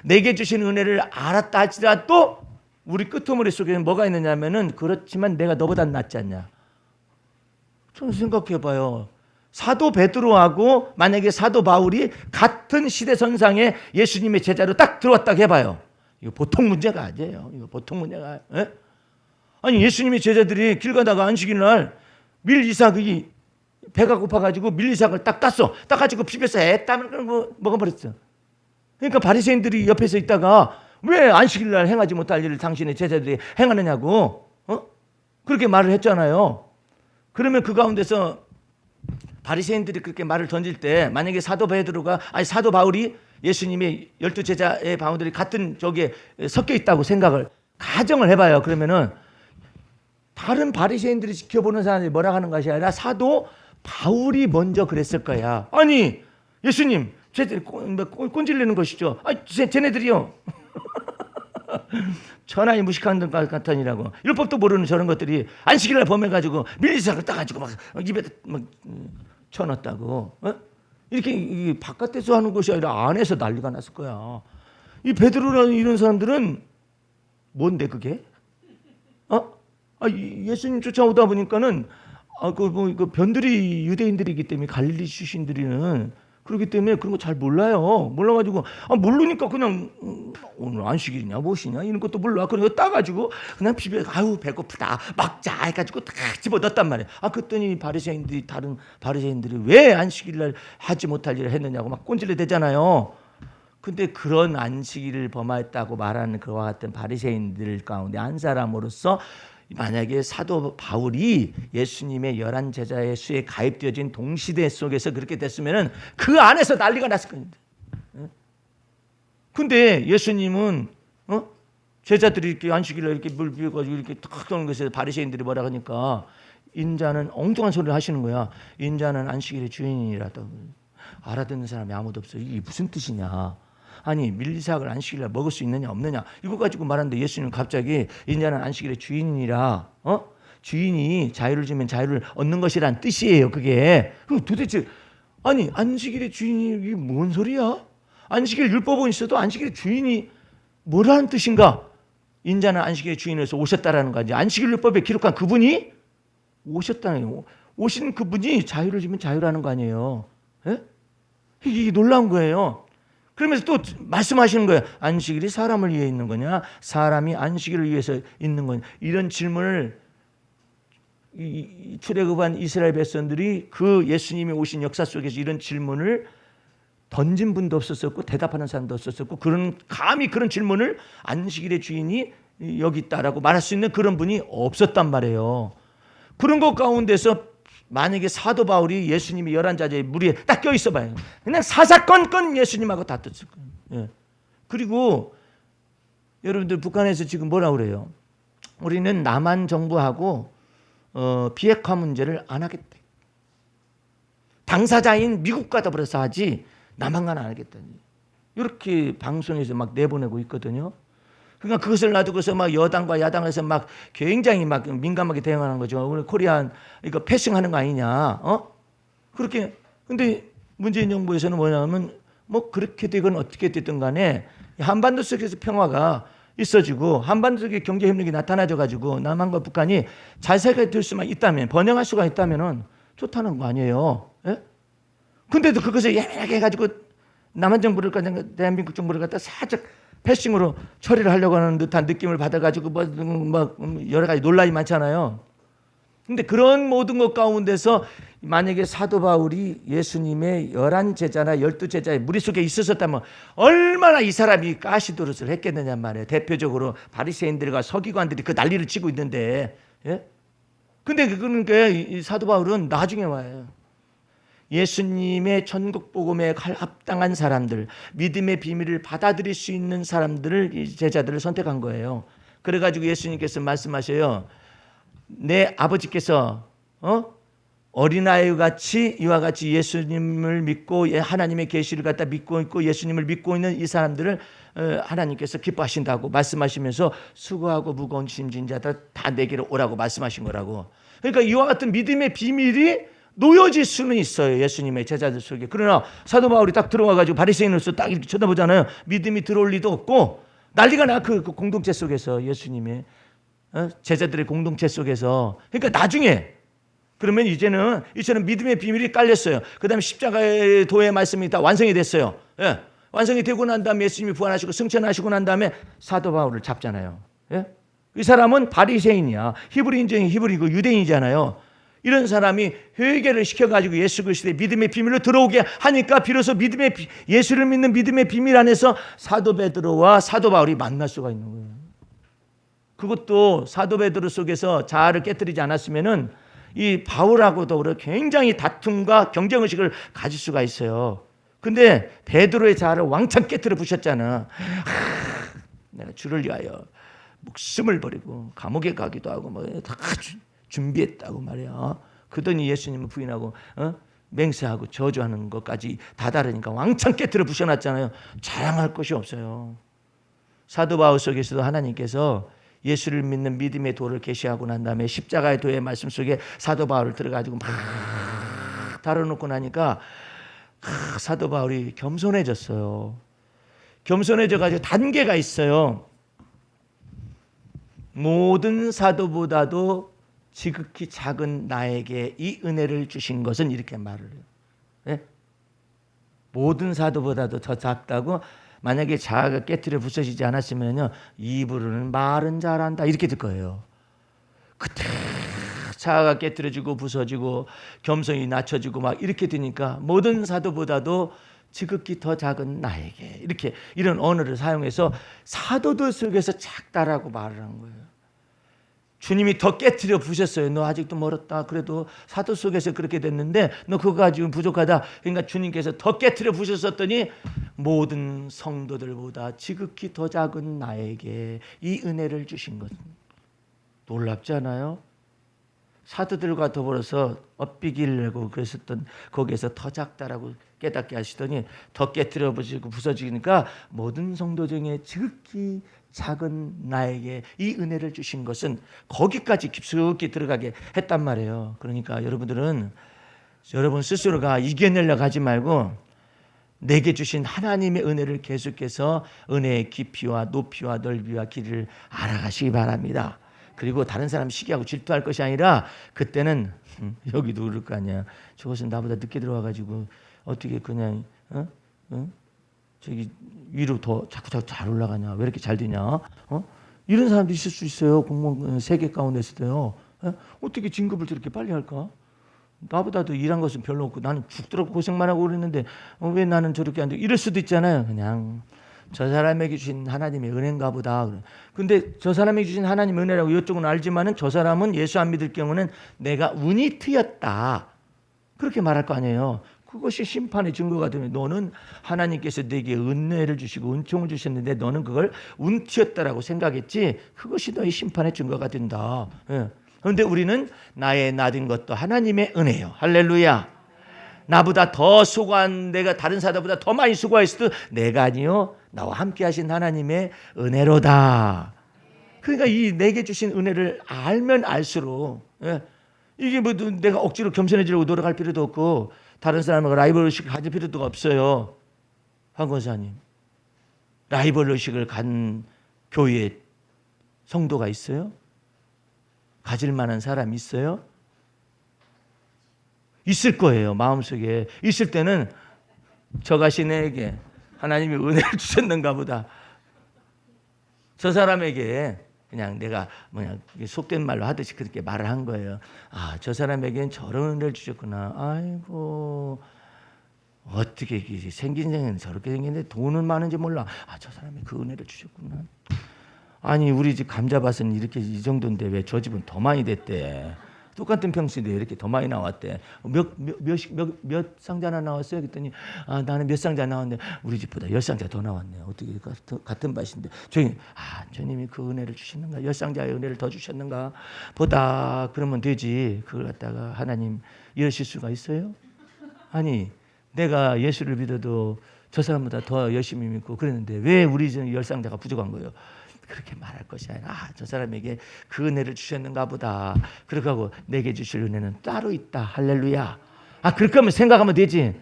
내게 주신 은혜를 알았다 할지라도 우리 끄트머리 속에는 뭐가 있느냐면은, 그렇지만 내가 너보다 낫지 않냐. 저는 생각해봐요. 사도 베드로하고 만약에 사도 바울이 같은 시대선상에 예수님의 제자로 딱 들어왔다고 해봐요. 이거 보통 문제가 아니에요. 이거 보통 문제가. 에? 아니 예수님의 제자들이 길 가다가 안식일 날 밀이삭이 배가 고파가지고 밀이삭을 딱 땄어. 따가지고 비벼서 애땀을 먹어버렸어. 그러니까 바리새인들이 옆에서 있다가 왜 안식일 날 행하지 못할 일을 당신의 제자들이 행하느냐고 그렇게 말을 했잖아요. 그러면 그 가운데서 바리새인들이 그렇게 말을 던질 때 만약에 사도 바울이 예수님의 12제자의 바울들이 같은 저기에 섞여 있다고 생각을 가정을 해봐요. 그러면은 다른 바리새인들이 지켜보는 사람들이 뭐라 하는 것이 아니라 사도 바울이 먼저 그랬을 거야. 아니 예수님 쟤들 꼰질리는 것이죠. 쟤네들이요. 천하의 무식한 것 같으니라고 율법도 모르는 저런 것들이 안식일날 범해가지고 밀리삭을 따가지고 막 입에 막 쳐넣었다고 이렇게 바깥에서 하는 것이 아니라 안에서 난리가 났을 거야. 이 베드로라는 이런 사람들은 뭔데 그게? 예수님 쫓아오다 보니까는 그 변들이 유대인들이기 때문에 갈릴리 출신들이는 그렇기 때문에 그런 거 잘 몰라요. 몰라가지고 모르니까 그냥 오늘 안식일이냐 무엇이냐 이런 것도 몰라. 그런 거 따가지고 그냥 비벼 아유 배고프다 먹자 해가지고 딱 집어넣었단 말이에요. 그랬더니 다른 바리새인들이 왜 안식일날 하지 못할 일을 했느냐고 막 꼰질러 대잖아요. 근데 그런 안식일을 범하였다고 말하는 그와 같은 바리새인들 가운데 한 사람으로서 만약에 사도 바울이 예수님의 11제자의 수에 가입되어진 동시대 속에서 그렇게 됐으면 그 안에서 난리가 났을 겁니다. 근데 예수님은 제자들이 이렇게 안식일에 이렇게 물 비워가지고 이렇게 탁 도는 것에 바리새인들이 뭐라 하니까 인자는 엉뚱한 소리를 하시는 거야. 인자는 안식일의 주인이라도 알아듣는 사람이 아무도 없어. 이게 무슨 뜻이냐. 아니 밀리삭을 안식일에 먹을 수 있느냐 없느냐 이거 가지고 말하는데 예수님은 갑자기 인자는 안식일의 주인이라 주인이 자유를 주면 자유를 얻는 것이란 뜻이에요. 그게 도대체 아니 안식일의 주인이 이게 뭔 소리야? 안식일 율법은 있어도 안식일의 주인이 뭐라는 뜻인가? 인자는 안식일의 주인에서 오셨다라는 거지. 안식일 율법에 기록한 그분이 오셨다는 거예요. 오신 그분이 자유를 주면 자유라는 거 아니에요. 에? 이게 놀라운 거예요. 그러면서 또 말씀하시는 거예요. 안식일이 사람을 위해 있는 거냐? 사람이 안식일을 위해서 있는 거냐? 이런 질문을 출애굽한 이스라엘 백성들이 그 예수님이 오신 역사 속에서 이런 질문을 던진 분도 없었었고 대답하는 사람도 없었었고 감히 그런 질문을 안식일의 주인이 여기 있다라고 말할 수 있는 그런 분이 없었단 말이에요. 그런 것 가운데서 만약에 사도 바울이 예수님이 11자의 무리에 딱 껴있어 봐요. 그냥 사사건건 예수님하고 다퉜을 거예요. 예. 그리고 여러분들 북한에서 지금 뭐라고 그래요? 우리는 남한 정부하고 비핵화 문제를 안 하겠다. 당사자인 미국과 더불어서 하지 남한과는 안 하겠다니. 이렇게 방송에서 막 내보내고 있거든요. 그러니까 그것을 놔두고서 막 여당과 야당에서 막 굉장히 막 민감하게 대응하는 거죠. 오늘 코리안 이거 패싱하는 거 아니냐? 그렇게. 근데 문재인 정부에서는 뭐냐면 뭐 그렇게 되건 어떻게 되든 간에 한반도 속에서 평화가 있어지고 한반도 속에 경제 협력이 나타나져 가지고 남한과 북한이 잘 살게 될 수만 있다면, 번영할 수가 있다면은 좋다는 거 아니에요. 예? 근데도 그것을 예민하게 해가지고 남한 정부를 갖다, 대한민국 정부를 갖다 살짝 패싱으로 처리를 하려고 하는 듯한 느낌을 받아가지고 뭐 여러 가지 논란이 많잖아요. 근데 그런 모든 것 가운데서 만약에 사도 바울이 예수님의 11제자나 12제자의 무리 속에 있었다면 얼마나 이 사람이 가시도릇을 했겠느냐 말이에요. 대표적으로 바리새인들과 서기관들이 그 난리를 치고 있는데, 예? 근데 그러니까 이 사도 바울은 나중에 와요. 예수님의 천국 복음에 합당한 사람들, 믿음의 비밀을 받아들일 수 있는 사람들을, 이 제자들을 선택한 거예요. 그래가지고 예수님께서 말씀하셔요. 내 아버지께서 어린아이 같이 이와 같이 예수님을 믿고 하나님의 계시를 갖다 믿고 있고 예수님을 믿고 있는 이 사람들을 하나님께서 기뻐하신다고 말씀하시면서 수고하고 무거운 짐진 자들 다 내게로 오라고 말씀하신 거라고. 그러니까 이와 같은 믿음의 비밀이 놓여질 수는 있어요, 예수님의 제자들 속에. 그러나 사도 바울이 딱 들어와가지고 바리새인으로서 딱 이렇게 쳐다보잖아요. 믿음이 들어올 리도 없고 난리가 나. 그 공동체 속에서, 예수님의 제자들의 공동체 속에서. 그러니까 나중에 그러면 이제는 믿음의 비밀이 깔렸어요. 그 다음에 십자가의 도의 말씀이 다 완성이 됐어요. 예. 완성이 되고 난 다음에 예수님이 부활하시고 승천하시고 난 다음에 사도 바울을 잡잖아요. 예? 이 사람은 바리새인이야. 히브리인적인 히브리고 유대인이잖아요. 이런 사람이 회개를 시켜가지고 예수 그리스도의 믿음의 비밀로 들어오게 하니까 비로소 예수를 믿는 믿음의 비밀 안에서 사도 베드로와 사도 바울이 만날 수가 있는 거예요. 그것도 사도 베드로 속에서 자아를 깨뜨리지 않았으면은 이 바울하고 더불어 굉장히 다툼과 경쟁의식을 가질 수가 있어요. 근데 베드로의 자아를 왕창 깨뜨려 부셨잖아. 내가 주를 위하여 목숨을 버리고 감옥에 가기도 하고 뭐 다 준비했다고 말이야. 그러더니 예수님을 부인하고 맹세하고 저주하는 것까지 다다르니까 왕창 깨뜨려 부셔놨잖아요. 자랑할 것이 없어요. 사도 바울 속에서도 하나님께서 예수를 믿는 믿음의 도를 계시하고 난 다음에 십자가의 도의 말씀 속에 사도 바울을 들어가지고 막 다뤄놓고 나니까 사도 바울이 겸손해졌어요. 겸손해져가지고 단계가 있어요. 모든 사도보다도 지극히 작은 나에게 이 은혜를 주신 것은, 이렇게 말을 해요. 네? 모든 사도보다도 더 작다고. 만약에 자아가 깨트려 부서지지 않았으면요, 입으로는 말은 잘한다 이렇게 될 거예요. 그때 자아가 깨트려지고 부서지고 겸손이 낮춰지고 막 이렇게 되니까 모든 사도보다도 지극히 더 작은 나에게, 이렇게 이런 언어를 사용해서 사도들 속에서 작다라고 말을 한 거예요. 주님이 더 깨트려 부셨어요. 너 아직도 멀었다. 그래도 사도 속에서 그렇게 됐는데 너 그거 가지고 부족하다. 그러니까 주님께서 더 깨트려 부셨었더니 모든 성도들보다 지극히 더 작은 나에게 이 은혜를 주신 것. 놀랍지 않아요? 사도들과 더불어서 엇비기를 내고 그랬었던 거기에서 더 작다라고 깨닫게 하시더니 더 깨트려 부시고 부서지니까 모든 성도 중에 지극히 작은 나에게 이 은혜를 주신 것은, 거기까지 깊숙이 들어가게 했단 말이에요. 그러니까 여러분들은 여러분 스스로가 이겨내려고 하지 말고 내게 주신 하나님의 은혜를 계속해서 은혜의 깊이와 높이와 넓이와 길이를 알아가시기 바랍니다. 그리고 다른 사람 시기하고 질투할 것이 아니라 그때는 여기도 그럴 거 아니야. 저것은 나보다 늦게 들어와가지고 어떻게 그냥 저기 위로 더 자꾸 잘 올라가냐, 왜 이렇게 잘 되냐, 이런 사람도 있을 수 있어요. 공무원 세계 가운데서도요. 어떻게 진급을 저렇게 빨리 할까? 나보다도 일한 것은 별로 없고 나는 죽도록 고생만 하고 그랬는데 왜 나는 저렇게 안 돼? 이럴 수도 있잖아요. 그냥 저 사람에게 주신 하나님의 은혜인가 보다. 근데 저 사람에게 주신 하나님의 은혜라고 이쪽은 알지만은 저 사람은 예수 안 믿을 경우는 내가 운이 트였다, 그렇게 말할 거 아니에요. 그것이 심판의 증거가 되면 너는 하나님께서 내게 은혜를 주시고 은총을 주셨는데 너는 그걸 운튀었다라고 생각했지, 그것이 너의 심판의 증거가 된다. 그런데 우리는 나의 나된 것도 하나님의 은혜예요. 할렐루야. 나보다 더 수고한, 내가 다른 사람보다 더 많이 수고했어도 내가 아니요, 나와 함께 하신 하나님의 은혜로다. 그러니까 이 내게 주신 은혜를 알면 알수록, 이게 뭐 내가 억지로 겸손해지려고 노력할 필요도 없고 다른 사람하고 라이벌의식을 가질 필요도 없어요. 황 권사님, 라이벌 의식을 간 교회에 성도가 있어요? 가질 만한 사람이 있어요? 있을 거예요. 마음속에 있을 때는 저가시 내게 하나님이 은혜를 주셨는가 보다. 저 사람에게 그냥 내가 속된 말로 하듯이 그렇게 말을 한 거예요. 아, 저 사람에겐 저런 은혜를 주셨구나. 아이고, 어떻게 생긴 생은 저렇게 생겼는데 돈은 많은지 몰라. 아, 저 사람이 그 은혜를 주셨구나. 아니, 우리 집 감자밭은 이렇게 이 정도인데 왜 저 집은 더 많이 됐대. 똑같은 평수인데 이렇게 더 많이 나왔대. 몇 상자나 나왔어요? 그랬더니 아, 나는 몇 상자 나왔는데 우리 집보다 10상자 더 나왔네. 어떻게 같은 밭인데 저희 주님이 그 은혜를 주시는가? 10상자의 은혜를 더 주셨는가? 보다 그러면 되지. 그걸 갖다가 하나님 이러실 수가 있어요? 아니, 내가 예수를 믿어도 저 사람보다 더 열심히 믿고 그랬는데 왜 우리 집 10상자가 부족한 거예요? 그렇게 말할 것이 아니라 저 사람에게 그 은혜를 주셨는가 보다. 그렇게 하고 내게 주실 은혜는 따로 있다. 할렐루야. 그렇게 하면 생각하면 되지.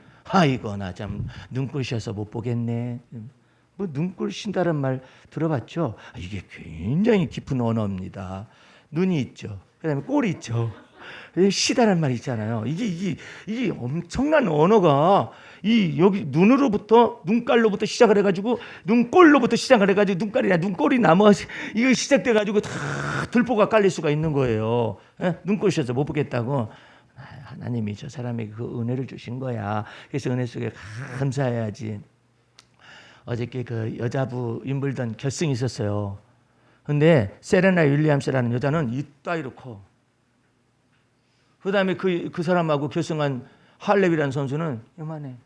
이거 나 참 눈꼴 쉬어서 못 보겠네. 뭐 눈꼴 쉰다는 말 들어봤죠? 이게 굉장히 깊은 언어입니다. 눈이 있죠. 그다음에 꼴이 있죠. 시다는 말 있잖아요. 이게 엄청난 언어가 여기 눈으로부터 눈깔로부터 시작을 해가지고 눈꼴로부터 시작을 해가지고 눈깔이나 눈꼴이 나머지 이거 시작돼가지고 다 들보가 깔릴 수가 있는 거예요. 눈꼴 셔서 못 보겠다고. 하나님이 저 사람에게 그 은혜를 주신 거야. 그래서 은혜 속에 감사해야지. 어저께 그 여자부 윈블던 결승이 있었어요. 근데 세레나 윌리엄스라는 여자는 이따위로 커. 그 다음에 그 사람하고 결승한 할렙이라는 선수는 요만해.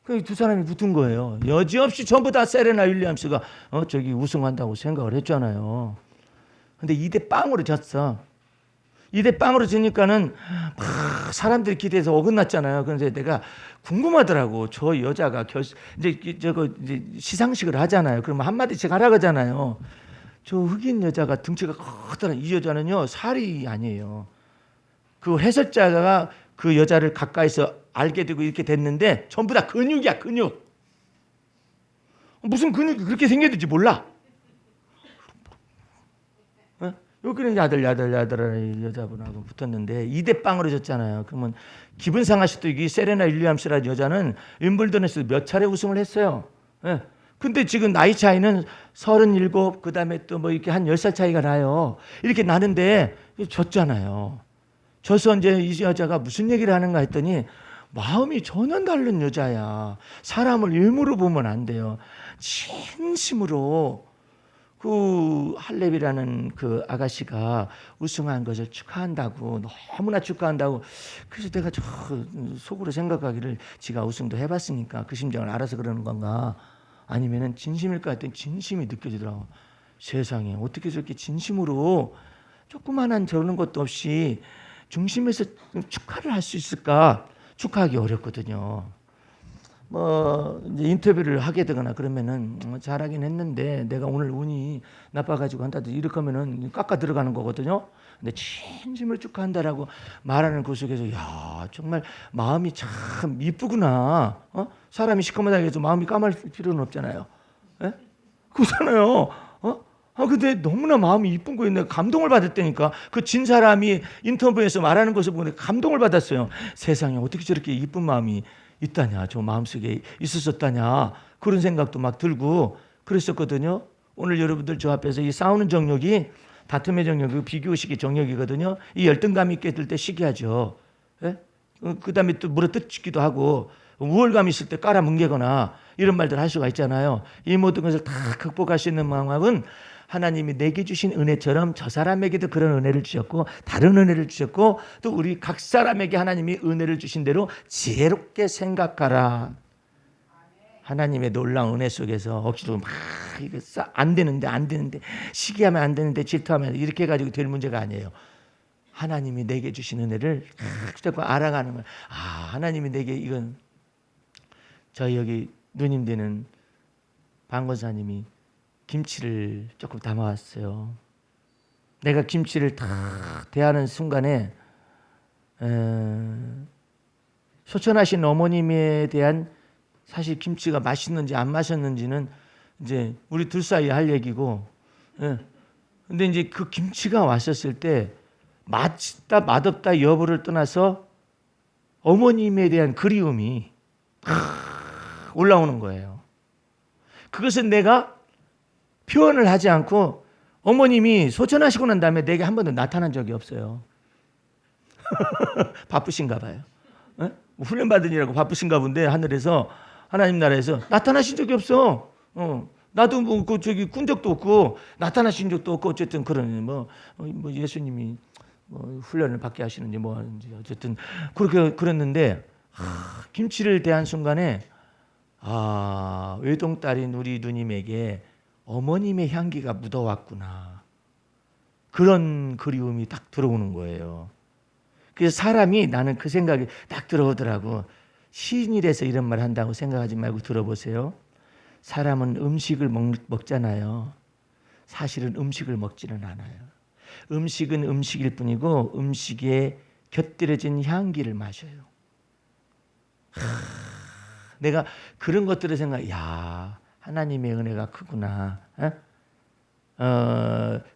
그 두 사람이 붙은 거예요. 여지없이 전부 다 세레나 윌리엄스가 저기 우승한다고 생각을 했잖아요. 근데 2대 0으로 졌어. 2대 0으로 지니까는 막 사람들이 기대해서 어긋났잖아요. 그래서 내가 궁금하더라고. 저 여자가 이제 시상식을 하잖아요. 그러면 한마디씩 하라 그러잖아요. 저 흑인 여자가 등치가 커다란 이 여자는요 살이 아니에요. 그 해설자가 그 여자를 가까이서 알게 되고 이렇게 됐는데 전부 다 근육이야, 근육. 무슨 근육이 그렇게 생겼는지 몰라. 여기는 야들야들한 여자분하고 붙었는데 2대 0으로 졌잖아요. 그러면 기분 상할 수도 있고 세레나 윌리엄스라는 여자는 윈블던에서 몇 차례 우승을 했어요. 근데 지금 나이 차이는 37, 그 다음에 또 뭐 이렇게 한 10살 차이가 나요. 이렇게 나는데 졌잖아요. 져서 이제 이 여자가 무슨 얘기를 하는가 했더니 마음이 전혀 다른 여자야. 사람을 일부러 보면 안 돼요. 진심으로 그 할렙이라는 그 아가씨가 우승한 것을 축하한다고, 너무나 축하한다고. 그래서 내가 저 속으로 생각하기를 지가 우승도 해봤으니까 그 심정을 알아서 그러는 건가, 아니면은 진심일까 했더니 진심이 느껴지더라고. 세상에 어떻게 저렇게 진심으로 조그만한 저런 것도 없이 중심에서 축하를 할 수 있을까? 축하하기 어렵거든요. 뭐 이제 인터뷰를 하게 되거나 그러면은 잘하긴 했는데 내가 오늘 운이 나빠가지고 한다든지 이렇게 하면은 깎아 들어가는 거거든요. 근데 진심을 축하한다라고 말하는 그 속에서 야 정말 마음이 참 이쁘구나. 사람이 시커멓다고 해서 마음이 까말 필요는 없잖아요. 예? 그렇잖아요. 근데 너무나 마음이 이쁜 거예요. 내가 감동을 받았다니까. 그 진 사람이 인터뷰에서 말하는 것을 보고 감동을 받았어요. 세상에 어떻게 저렇게 이쁜 마음이 있다냐, 저 마음속에 있었었다냐, 그런 생각도 막 들고 그랬었거든요. 오늘 여러분들 저 앞에서 이 싸우는 정욕이 다툼의 정욕이 비교식의 정욕이거든요. 이 열등감 있게 들 때 시기하죠. 예? 그 다음에 또 물어뜯기도 하고 우월감 있을 때 깔아뭉개거나 이런 말들 할 수가 있잖아요. 이 모든 것을 다 극복할 수 있는 방법은 하나님이 내게 주신 은혜처럼 저 사람에게도 그런 은혜를 주셨고 다른 은혜를 주셨고 또 우리 각 사람에게 하나님이 은혜를 주신 대로 지혜롭게 생각하라. 하나님의 놀라운 은혜 속에서 억지로 막 이거 안 되는데 시기하면 안 되는데 질투하면 이렇게 해가지고 될 문제가 아니에요. 하나님이 내게 주신 은혜를 자꾸 알아가는 거예요. 하나님이 내게 이건 저희 여기 누님 되는 방권사님이 김치를 조금 담아왔어요. 내가 김치를 다 대하는 순간에 소천하신 어머님에 대한 사실 김치가 맛있는지 안 맛있는지는 이제 우리 둘 사이에 할 얘기고, 예. 근데 이제 그 김치가 왔었을 때 맛있다 맛없다 여부를 떠나서 어머님에 대한 그리움이 올라오는 거예요. 그것은 내가 표현을 하지 않고 어머님이 소천하시고 난 다음에 내게 한 번도 나타난 적이 없어요. 바쁘신가 봐요. 훈련 받으니라고 바쁘신가 본데 하늘에서 하나님 나라에서 나타나신 적이 없어. 나도 뭐 저기 군 적도 없고 나타나신 적도 없고 어쨌든 그런 뭐 예수님이 뭐 훈련을 받게 하시는지 뭐 하는지 어쨌든 그렇게 그랬는데 김치를 대한 순간에 외동딸인 우리 누님에게 어머님의 향기가 묻어왔구나. 그런 그리움이 딱 들어오는 거예요. 그래서 사람이 나는 그 생각이 딱 들어오더라고. 시인이라서 이런 말 한다고 생각하지 말고 들어보세요. 사람은 음식을 먹잖아요. 사실은 음식을 먹지는 않아요. 음식은 음식일 뿐이고 음식에 곁들여진 향기를 마셔요. 내가 그런 것들을 야 하나님의 은혜가 크구나.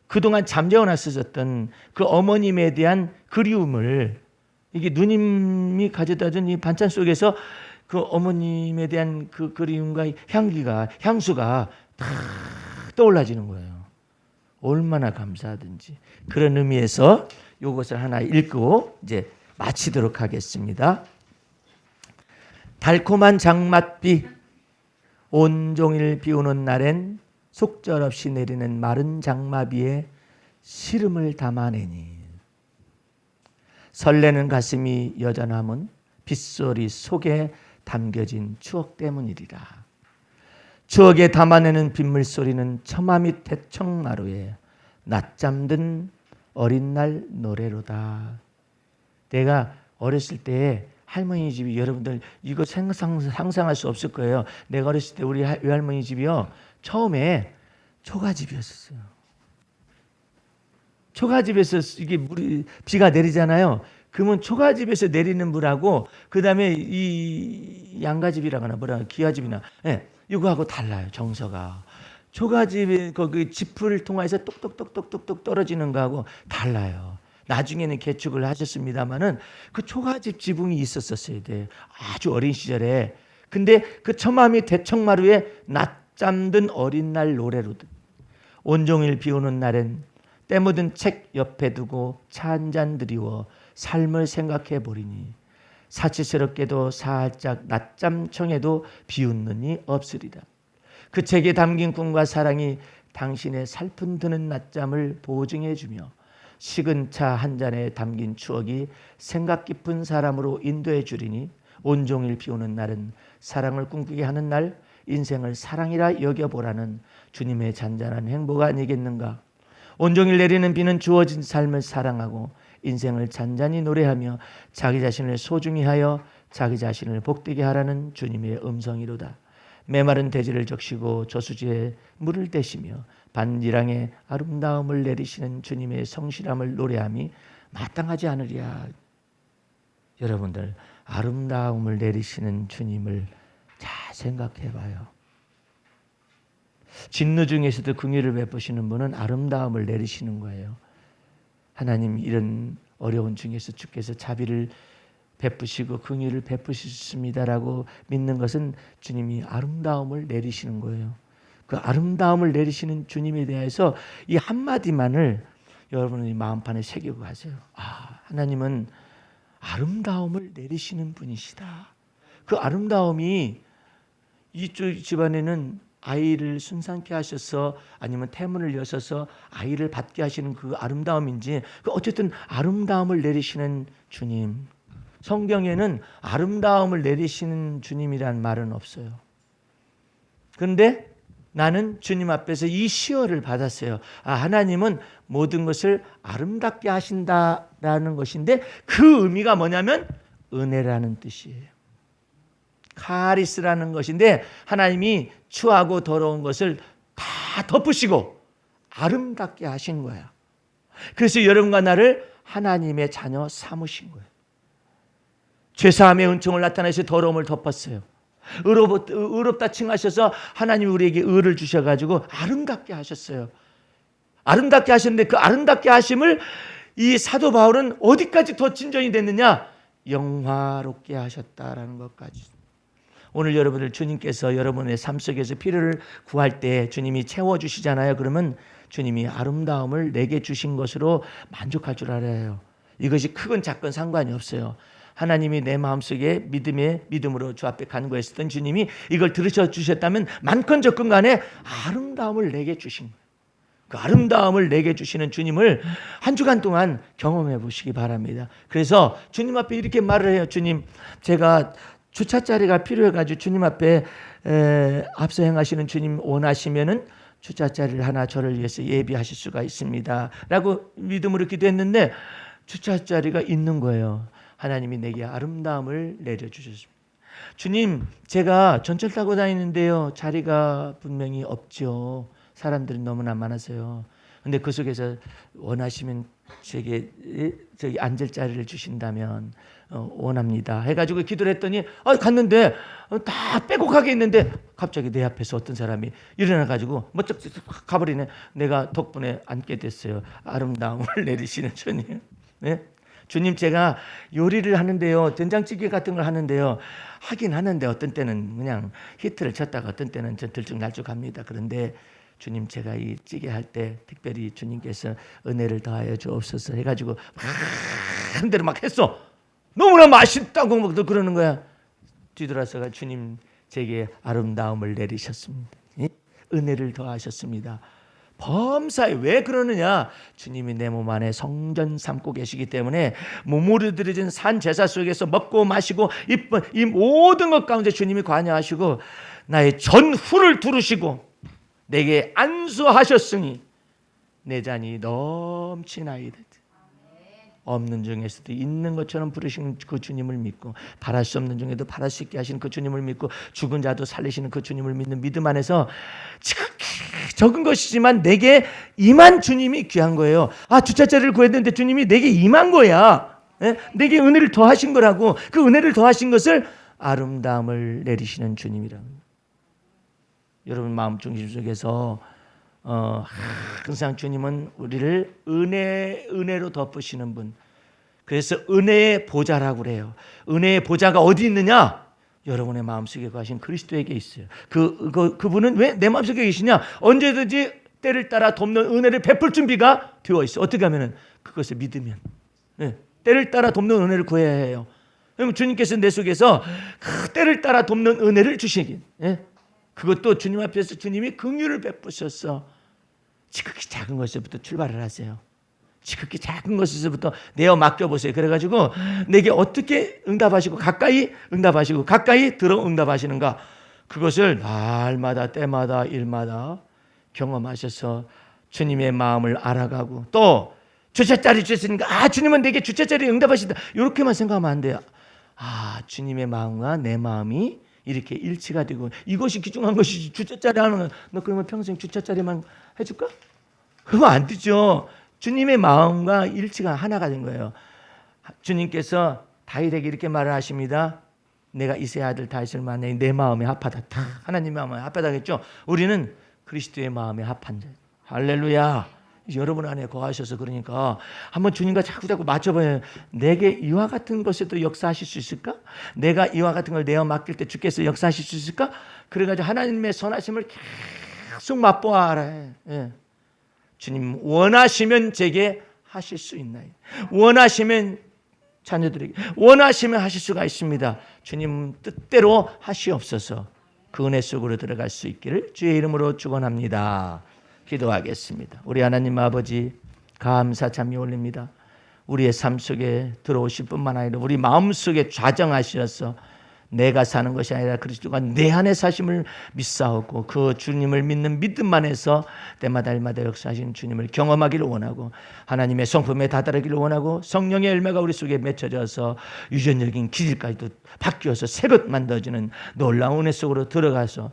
그동안 잠재워놨었던 그 어머님에 대한 그리움을 이게 누님이 가져다준 이 반찬 속에서 그 어머님에 대한 그 그리움과 향수가 다 떠올라지는 거예요. 얼마나 감사하든지. 그런 의미에서 이것을 하나 읽고 이제 마치도록 하겠습니다. 달콤한 장맛비 온종일 비오는 날엔 속절없이 내리는 마른 장마비에 시름을 담아내니 설레는 가슴이 여전함은 빗소리 속에 담겨진 추억 때문이리라. 추억에 담아내는 빗물소리는 처마 밑 대청마루에 낮잠 든 어린 날 노래로다. 내가 어렸을 때 할머니 집이 여러분들 이거 상상할 수 없을 거예요. 내가 어렸을 때 우리 외할머니 집이요. 처음에 초가집이었어요. 초가집에서 이게 비가 내리잖아요. 그러면 초가집에서 내리는 물하고 그다음에 이 양가집이라고 하나 뭐라 기와집이나 이거하고 달라요. 정서가. 초가집에 거기 지프를 통해서 똑똑똑똑똑 떨어지는 거하고 달라요. 나중에는 개축을 하셨습니다마는 그 초가집 지붕이 있었어야 돼. 아주 어린 시절에. 근데 그 처마 밑 대청마루에 낮잠 든 어린 날 노래로 온종일 비오는 날엔 때 묻은 책 옆에 두고 차 한 잔 드리워 삶을 생각해 보리니 사치스럽게도 살짝 낮잠 청해도 비웃는 이 없으리라. 그 책에 담긴 꿈과 사랑이 당신의 살픈 드는 낮잠을 보증해 주며 식은 차 한 잔에 담긴 추억이 생각 깊은 사람으로 인도해 주리니 온종일 비오는 날은 사랑을 꿈꾸게 하는 날, 인생을 사랑이라 여겨보라는 주님의 잔잔한 행복 아니겠는가. 온종일 내리는 비는 주어진 삶을 사랑하고 인생을 잔잔히 노래하며 자기 자신을 소중히 하여 자기 자신을 복되게 하라는 주님의 음성이로다. 메마른 대지를 적시고 저수지에 물을 대시며 반지랑의 아름다움을 내리시는 주님의 성실함을 노래함이 마땅하지 않으랴. 여러분들 아름다움을 내리시는 주님을 잘 생각해 봐요. 진노 중에서도 긍휼을 베푸시는 분은 아름다움을 내리시는 거예요. 하나님 이런 어려운 중에서 주께서 자비를 베푸시고 긍휼을 베푸셨습니다라고 믿는 것은 주님이 아름다움을 내리시는 거예요. 그 아름다움을 내리시는 주님에 대해서 이 한마디만을 여러분의 마음판에 새기고 가세요. 하나님은 아름다움을 내리시는 분이시다. 그 아름다움이 이쪽 집안에는 아이를 순산케 하셔서 아니면 태문을 여셔서 아이를 받게 하시는 그 아름다움인지 어쨌든 아름다움을 내리시는 주님. 성경에는 아름다움을 내리시는 주님이란 말은 없어요. 그런데 나는 주님 앞에서 이 시어를 받았어요. 하나님은 모든 것을 아름답게 하신다라는 것인데 그 의미가 뭐냐면 은혜라는 뜻이에요. 카리스라는 것인데 하나님이 추하고 더러운 것을 다 덮으시고 아름답게 하신 거야. 그래서 여러분과 나를 하나님의 자녀 삼으신 거예요. 죄사함의 은총을 나타내서 더러움을 덮었어요. 의롭다 칭하셔서 하나님 우리에게 의를 주셔가지고 아름답게 하셨어요. 아름답게 하셨는데 그 아름답게 하심을 이 사도 바울은 어디까지 더 진전이 됐느냐? 영화롭게 하셨다라는 것까지. 오늘 여러분들 주님께서 여러분의 삶 속에서 필요를 구할 때 주님이 채워주시잖아요. 그러면 주님이 아름다움을 내게 주신 것으로 만족할 줄 알아요. 이것이 크건 작건 상관이 없어요. 하나님이 내 마음속에 믿음으로 주 앞에 간구했었던 주님이 이걸 들으셔 주셨다면 많건 적건 간에 아름다움을 내게 주신 거예요. 그 아름다움을 내게 주시는 주님을 한 주간 동안 경험해 보시기 바랍니다. 그래서 주님 앞에 이렇게 말을 해요. 주님, 제가 주차 자리가 필요해가지고 주님 앞에 앞서 행하시는 주님 원하시면은 주차 자리를 하나 저를 위해서 예비하실 수가 있습니다. 라고 믿음으로 기도했는데 주차 자리가 있는 거예요. 하나님이 내게 아름다움을 내려주셨습니다. 주님, 제가 전철 타고 다니는데요. 자리가 분명히 없죠. 사람들이 너무나 많아서요. 근데 그 속에서 원하시면 제게 저기 앉을 자리를 주신다면 원합니다. 해가지고 기도를 했더니 갔는데 다 빼곡하게 있는데 갑자기 내 앞에서 어떤 사람이 일어나가지고 멋쩍 가버리네. 내가 덕분에 앉게 됐어요. 아름다움을 내리시는 주님. 네? 주님, 제가 요리를 하는데요. 된장찌개 같은 걸 하는데요. 하긴 하는데 어떤 때는 그냥 히트를 쳤다가 어떤 때는 전 들쭉날쭉합니다. 그런데 주님, 제가 이 찌개 할 때 특별히 주님께서 은혜를 더하여 주옵소서 해가지고 막 한 대로 막 했어. 너무나 맛있다고 막 그러는 거야. 뒤돌아서가 주님, 제게 아름다움을 내리셨습니다. 은혜를 더하셨습니다. 범사에 왜 그러느냐? 주님이 내 몸 안에 성전 삼고 계시기 때문에 몸으로 드려진 산 제사 속에서 먹고 마시고 이 모든 것 가운데 주님이 관여하시고 나의 전후를 두르시고 내게 안수하셨으니 내 잔이 넘치나이다. 없는 중에서도 있는 것처럼 부르신 그 주님을 믿고 바랄 수 없는 중에도 바랄 수 있게 하시는 그 주님을 믿고 죽은 자도 살리시는 그 주님을 믿는 믿음 안에서 지극히 적은 것이지만 내게 임한 주님이 귀한 거예요. 주차자리를 구했는데 주님이 내게 임한 거야. 내게 은혜를 더하신 거라고. 그 은혜를 더하신 것을 아름다움을 내리시는 주님이라고. 여러분 마음 중심 속에서 항상 주님은 우리를 은혜로 덮으시는 분. 그래서 은혜의 보좌라고 그래요. 은혜의 보좌가 어디 있느냐? 여러분의 마음속에 거하신 그리스도에게 있어요. 그분은 왜 내 마음속에 계시냐? 언제든지 때를 따라 돕는 은혜를 베풀 준비가 되어 있어. 어떻게 하면은 그것을 믿으면. 때를 따라 돕는 은혜를 구해야 해요. 그럼 주님께서 내 속에서 그 때를 따라 돕는 은혜를 주시긴. 그것도 주님 앞에서 주님이 긍휼을 베푸셔서 지극히 작은 것에서부터 출발을 하세요. 지극히 작은 것에서부터 내어 맡겨보세요. 그래가지고 내게 어떻게 응답하시고 가까이 응답하시고 가까이 들어 응답하시는가, 그것을 날마다 때마다 일마다 경험하셔서 주님의 마음을 알아가고, 또 주차자리 주셨으니까 주님은 내게 주차자리에 응답하신다, 이렇게만 생각하면 안 돼요. 주님의 마음과 내 마음이 이렇게 일치가 되고, 이것이 귀중한 것이지. 주차자리 하는 건 너 그러면 평생 주차자리만 해줄까? 그러면 안 되죠. 주님의 마음과 일치가 하나가 된 거예요. 주님께서 다윗에게 이렇게 말을 하십니다. 내가 이새의 아들 다윗을 만나니 내 마음에 합하다. 다 하나님의 마음에 합하다겠죠. 우리는 그리스도의 마음에 합한 자. 할렐루야. 여러분 안에 거하셔서 그러니까 한번 주님과 자꾸 맞춰봐요. 내게 이와 같은 것에도 역사하실 수 있을까? 내가 이와 같은 걸 내어 맡길 때 주께서 역사하실 수 있을까? 그래가지고 하나님의 선하심을 계속 맛보아라. 주님 원하시면 제게 하실 수 있나요? 원하시면 자녀들에게, 원하시면 하실 수가 있습니다. 주님 뜻대로 하시옵소서. 그 은혜 속으로 들어갈 수 있기를 주의 이름으로 축원합니다. 기도하겠습니다. 우리 하나님 아버지, 감사 참이 올립니다. 우리의 삶 속에 들어오실 뿐만 아니라 우리 마음 속에 좌정하셔서 내가 사는 것이 아니라 그리스도가 내 안에 사심을 믿사오고 그 주님을 믿는 믿음 안에서 때마다 일마다 역사하시는 주님을 경험하기를 원하고, 하나님의 성품에 다다르기를 원하고, 성령의 열매가 우리 속에 맺혀져서 유전적인 기질까지도 바뀌어서 새것 만들어지는 놀라운 은혜 속으로 들어가서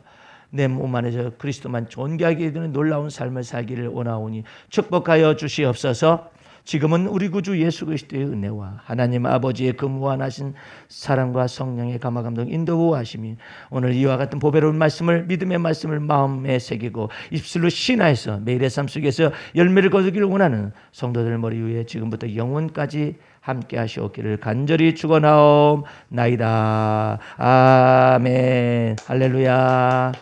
내 몸 안에서 그리스도만 존귀하게 되는 놀라운 삶을 살기를 원하오니 축복하여 주시옵소서. 지금은 우리 구주 예수 그리스도의 은혜와 하나님 아버지의 그 무한하신 사랑과 성령의 감화감동 인도하심이 오늘 이와 같은 보배로운 말씀을, 믿음의 말씀을 마음에 새기고 입술로 신하여서 매일의 삶 속에서 열매를 거두기를 원하는 성도들 머리 위에 지금부터 영원까지 함께 하시옵기를 간절히 축원하옵나이다. 아멘. 할렐루야.